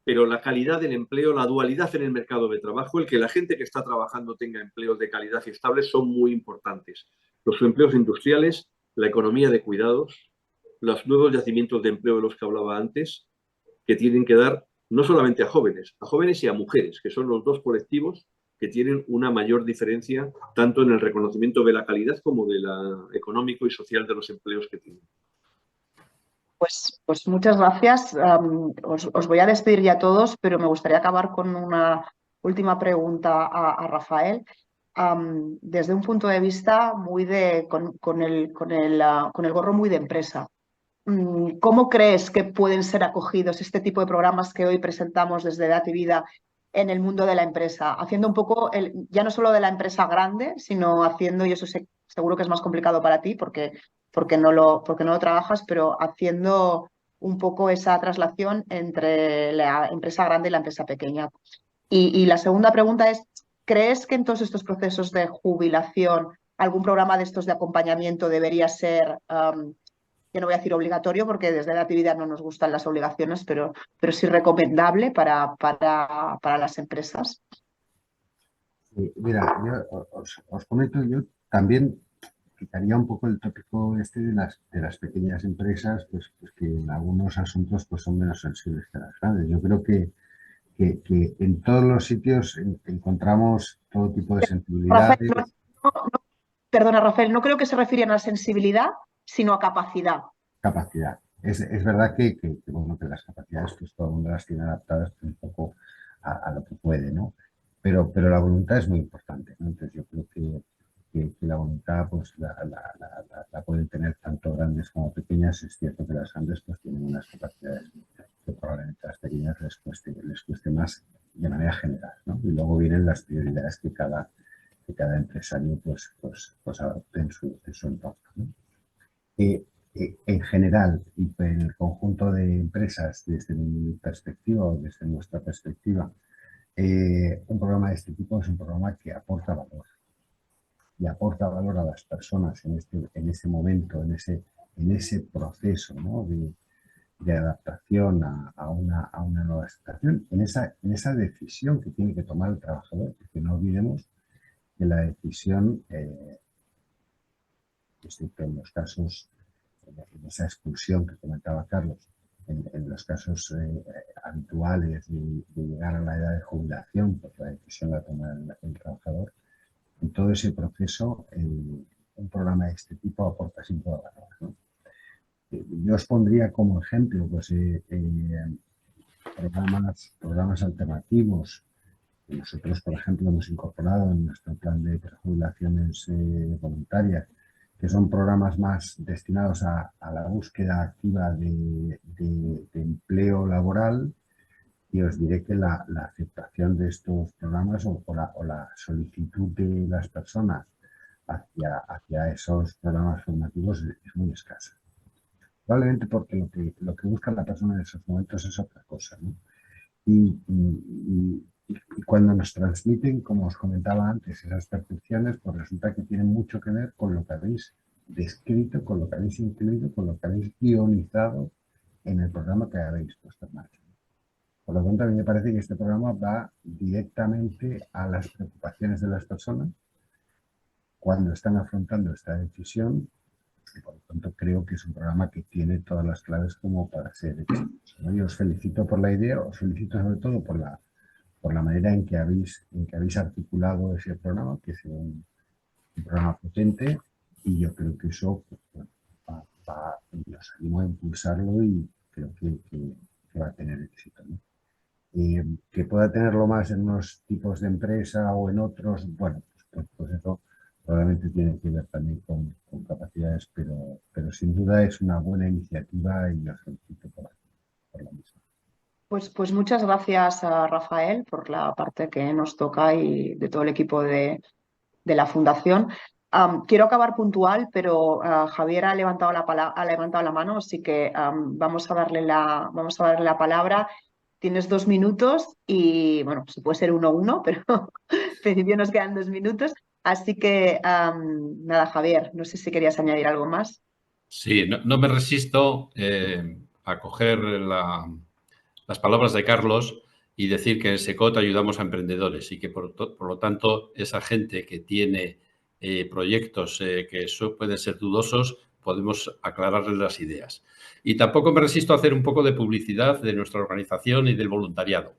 Pero la calidad del empleo, la dualidad en el mercado de trabajo, el que la gente que está trabajando tenga empleos de calidad y estables son muy importantes. Los empleos industriales, la economía de cuidados, los nuevos yacimientos de empleo de los que hablaba antes, que tienen que dar no solamente a jóvenes y a mujeres, que son los dos colectivos que tienen una mayor diferencia tanto en el reconocimiento de la calidad como de la económico y social de los empleos que tienen. Pues muchas gracias. Os voy a despedir ya a todos, pero me gustaría acabar con una última pregunta a Rafael. Desde un punto de vista muy con el gorro muy de empresa. ¿Cómo crees que pueden ser acogidos este tipo de programas que hoy presentamos desde Edad y Vida en el mundo de la empresa? Haciendo un poco, ya no solo de la empresa grande, sino haciendo, y eso seguro que es más complicado para ti porque no lo trabajas, pero haciendo un poco esa traslación entre la empresa grande y la empresa pequeña. Y la segunda pregunta es, ¿crees que en todos estos procesos de jubilación algún programa de estos de acompañamiento debería ser... yo no voy a decir obligatorio porque desde la actividad no nos gustan las obligaciones, pero sí recomendable para las empresas? Mira, yo os comento, yo también quitaría un poco el tópico este de las pequeñas empresas, pues que en algunos asuntos pues son menos sensibles que las grandes. Yo creo que que en todos los sitios encontramos todo tipo de Rafael, sensibilidades, perdona, Rafael, no creo que se refieran a sensibilidad, sino a capacidad. capacidad. Es verdad bueno, que las capacidades, pues todo el mundo las tiene adaptadas un poco a lo que puede, ¿no? Pero la voluntad es muy importante, ¿no? Entonces yo creo que la voluntad pues la pueden tener tanto grandes como pequeñas. Es cierto que las grandes pues tienen unas capacidades que probablemente a las pequeñas les cueste más de manera general, ¿no? Y luego vienen las prioridades que cada empresario pues adopte en su entorno, ¿no? En general y en el conjunto de empresas, desde mi perspectiva o desde nuestra perspectiva, un programa de este tipo es un programa que aporta valor y aporta valor a las personas en este momento, en ese proceso, ¿no? de adaptación a una nueva situación, en esa decisión que tiene que tomar el trabajador, porque no olvidemos que la decisión, excepto en los casos, en esa expulsión que comentaba Carlos, en los casos habituales de llegar a la edad de jubilación, pues la decisión la toma el trabajador. En todo ese proceso, un programa de este tipo aporta siempre valor, ¿no? Yo os pondría como ejemplo pues, programas alternativos. Nosotros, por ejemplo, hemos incorporado en nuestro plan de prejubilaciones voluntarias, que son programas más destinados a la búsqueda activa de empleo laboral, y os diré que la aceptación de estos programas o la solicitud de las personas hacia esos programas formativos es muy escasa. Probablemente porque lo que busca la persona en esos momentos es otra cosa, ¿no? Y cuando nos transmiten, como os comentaba antes, esas percepciones, pues resulta que tienen mucho que ver con lo que habéis descrito, con lo que habéis incluido, con lo que habéis guionizado en el programa que habéis puesto en marcha. Por lo tanto, a mí me parece que este programa va directamente a las preocupaciones de las personas cuando están afrontando esta decisión, y por lo tanto creo que es un programa que tiene todas las claves como para ser exitoso, ¿no? Yo os felicito por la idea, os felicito sobre todo por la manera en que habéis articulado ese programa, que es un programa potente, y yo creo que eso pues, y os animo a impulsarlo y creo que va a tener éxito, ¿no? Que pueda tenerlo más en unos tipos de empresa o en otros, bueno, pues eso probablemente tiene que ver también con capacidades, pero sin duda es una buena iniciativa y os felicito por la misma. Pues muchas gracias a Rafael por la parte que nos toca y de todo el equipo de la Fundación. Quiero acabar puntual, pero Javier ha levantado la mano, así que vamos a darle la palabra. Tienes 2 minutos y, bueno, si puede ser 1-1, pero en principio nos quedan 2 minutos. Así que, nada, Javier, no sé si querías añadir algo más. Sí, no me resisto a coger las palabras de Carlos y decir que en SECOT ayudamos a emprendedores y que por lo tanto esa gente que tiene proyectos que pueden ser dudosos, podemos aclararles las ideas. Y tampoco me resisto a hacer un poco de publicidad de nuestra organización y del voluntariado.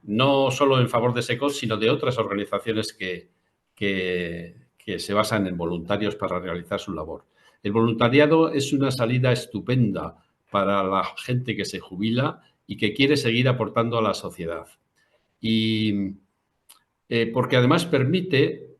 No solo en favor de SECOT, sino de otras organizaciones que se basan en voluntarios para realizar su labor. El voluntariado es una salida estupenda para la gente que se jubila y que quiere seguir aportando a la sociedad. Y porque además permite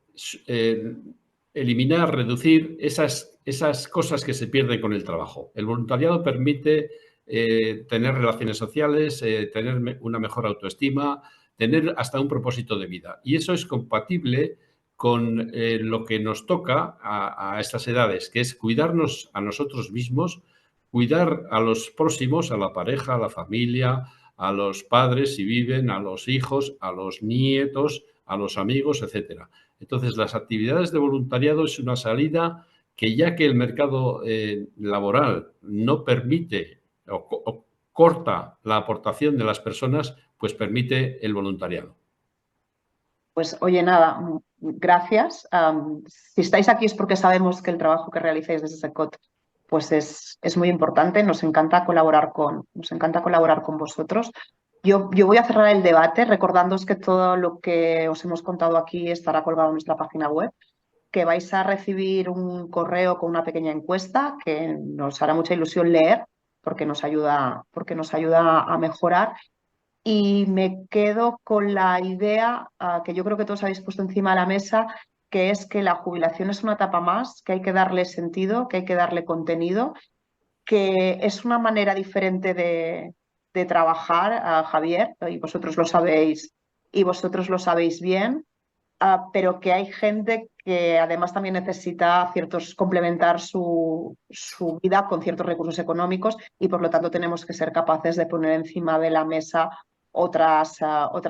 eliminar, reducir esas cosas que se pierden con el trabajo. El voluntariado permite tener relaciones sociales, tener una mejor autoestima, tener hasta un propósito de vida. Y eso es compatible con lo que nos toca a estas edades, que es cuidarnos a nosotros mismos, cuidar a los próximos, a la pareja, a la familia, a los padres si viven, a los hijos, a los nietos, a los amigos, etcétera. Entonces, las actividades de voluntariado es una salida que, ya que el mercado laboral no permite o corta la aportación de las personas, pues permite el voluntariado. Pues oye, nada, gracias. Si estáis aquí es porque sabemos que el trabajo que realizáis desde SECOT pues es muy importante. Nos encanta colaborar con vosotros. Yo voy a cerrar el debate recordándoos que todo lo que os hemos contado aquí estará colgado en nuestra página web, que vais a recibir un correo con una pequeña encuesta que nos hará mucha ilusión leer porque nos ayuda a mejorar. Y me quedo con la idea que yo creo que todos habéis puesto encima de la mesa, que es que la jubilación es una etapa más, que hay que darle sentido, que hay que darle contenido, que es una manera diferente de trabajar, Javier, y vosotros lo sabéis bien, pero que hay gente que además también necesita complementar su vida con ciertos recursos económicos y por lo tanto tenemos que ser capaces de poner encima de la mesa otras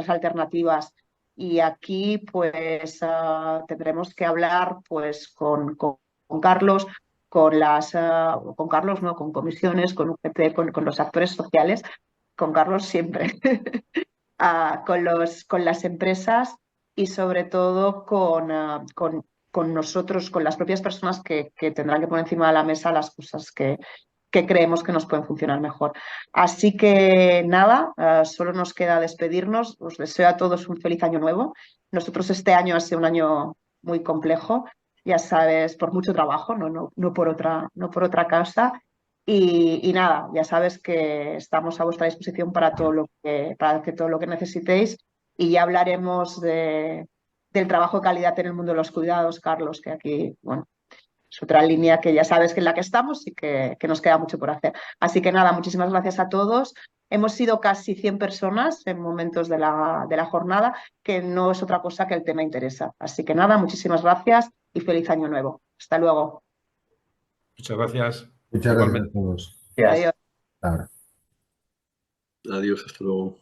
alternativas. Y aquí pues tendremos que hablar pues con Carlos, con Carlos, no, con comisiones, con UGT, con los actores sociales, con Carlos siempre, con las empresas y sobre todo con nosotros, con las propias personas que tendrán que poner encima de la mesa las cosas que creemos que nos pueden funcionar mejor. Así que nada, solo nos queda despedirnos. Os deseo a todos un feliz año nuevo. Nosotros este año ha sido un año muy complejo, ya sabes, por mucho trabajo, no por otra causa. Y nada, ya sabes que estamos a vuestra disposición para todo lo que necesitéis y ya hablaremos del trabajo de calidad en el mundo de los cuidados, Carlos, que aquí, bueno, es otra línea que ya sabes que en la que estamos y que nos queda mucho por hacer. Así que nada, muchísimas gracias a todos. Hemos sido casi 100 personas en momentos de la jornada, que no es otra cosa que el tema interesa. Así que nada, muchísimas gracias y feliz año nuevo. Hasta luego. Muchas gracias. Muchas gracias a todos. Adiós. Ahora. Adiós, hasta luego.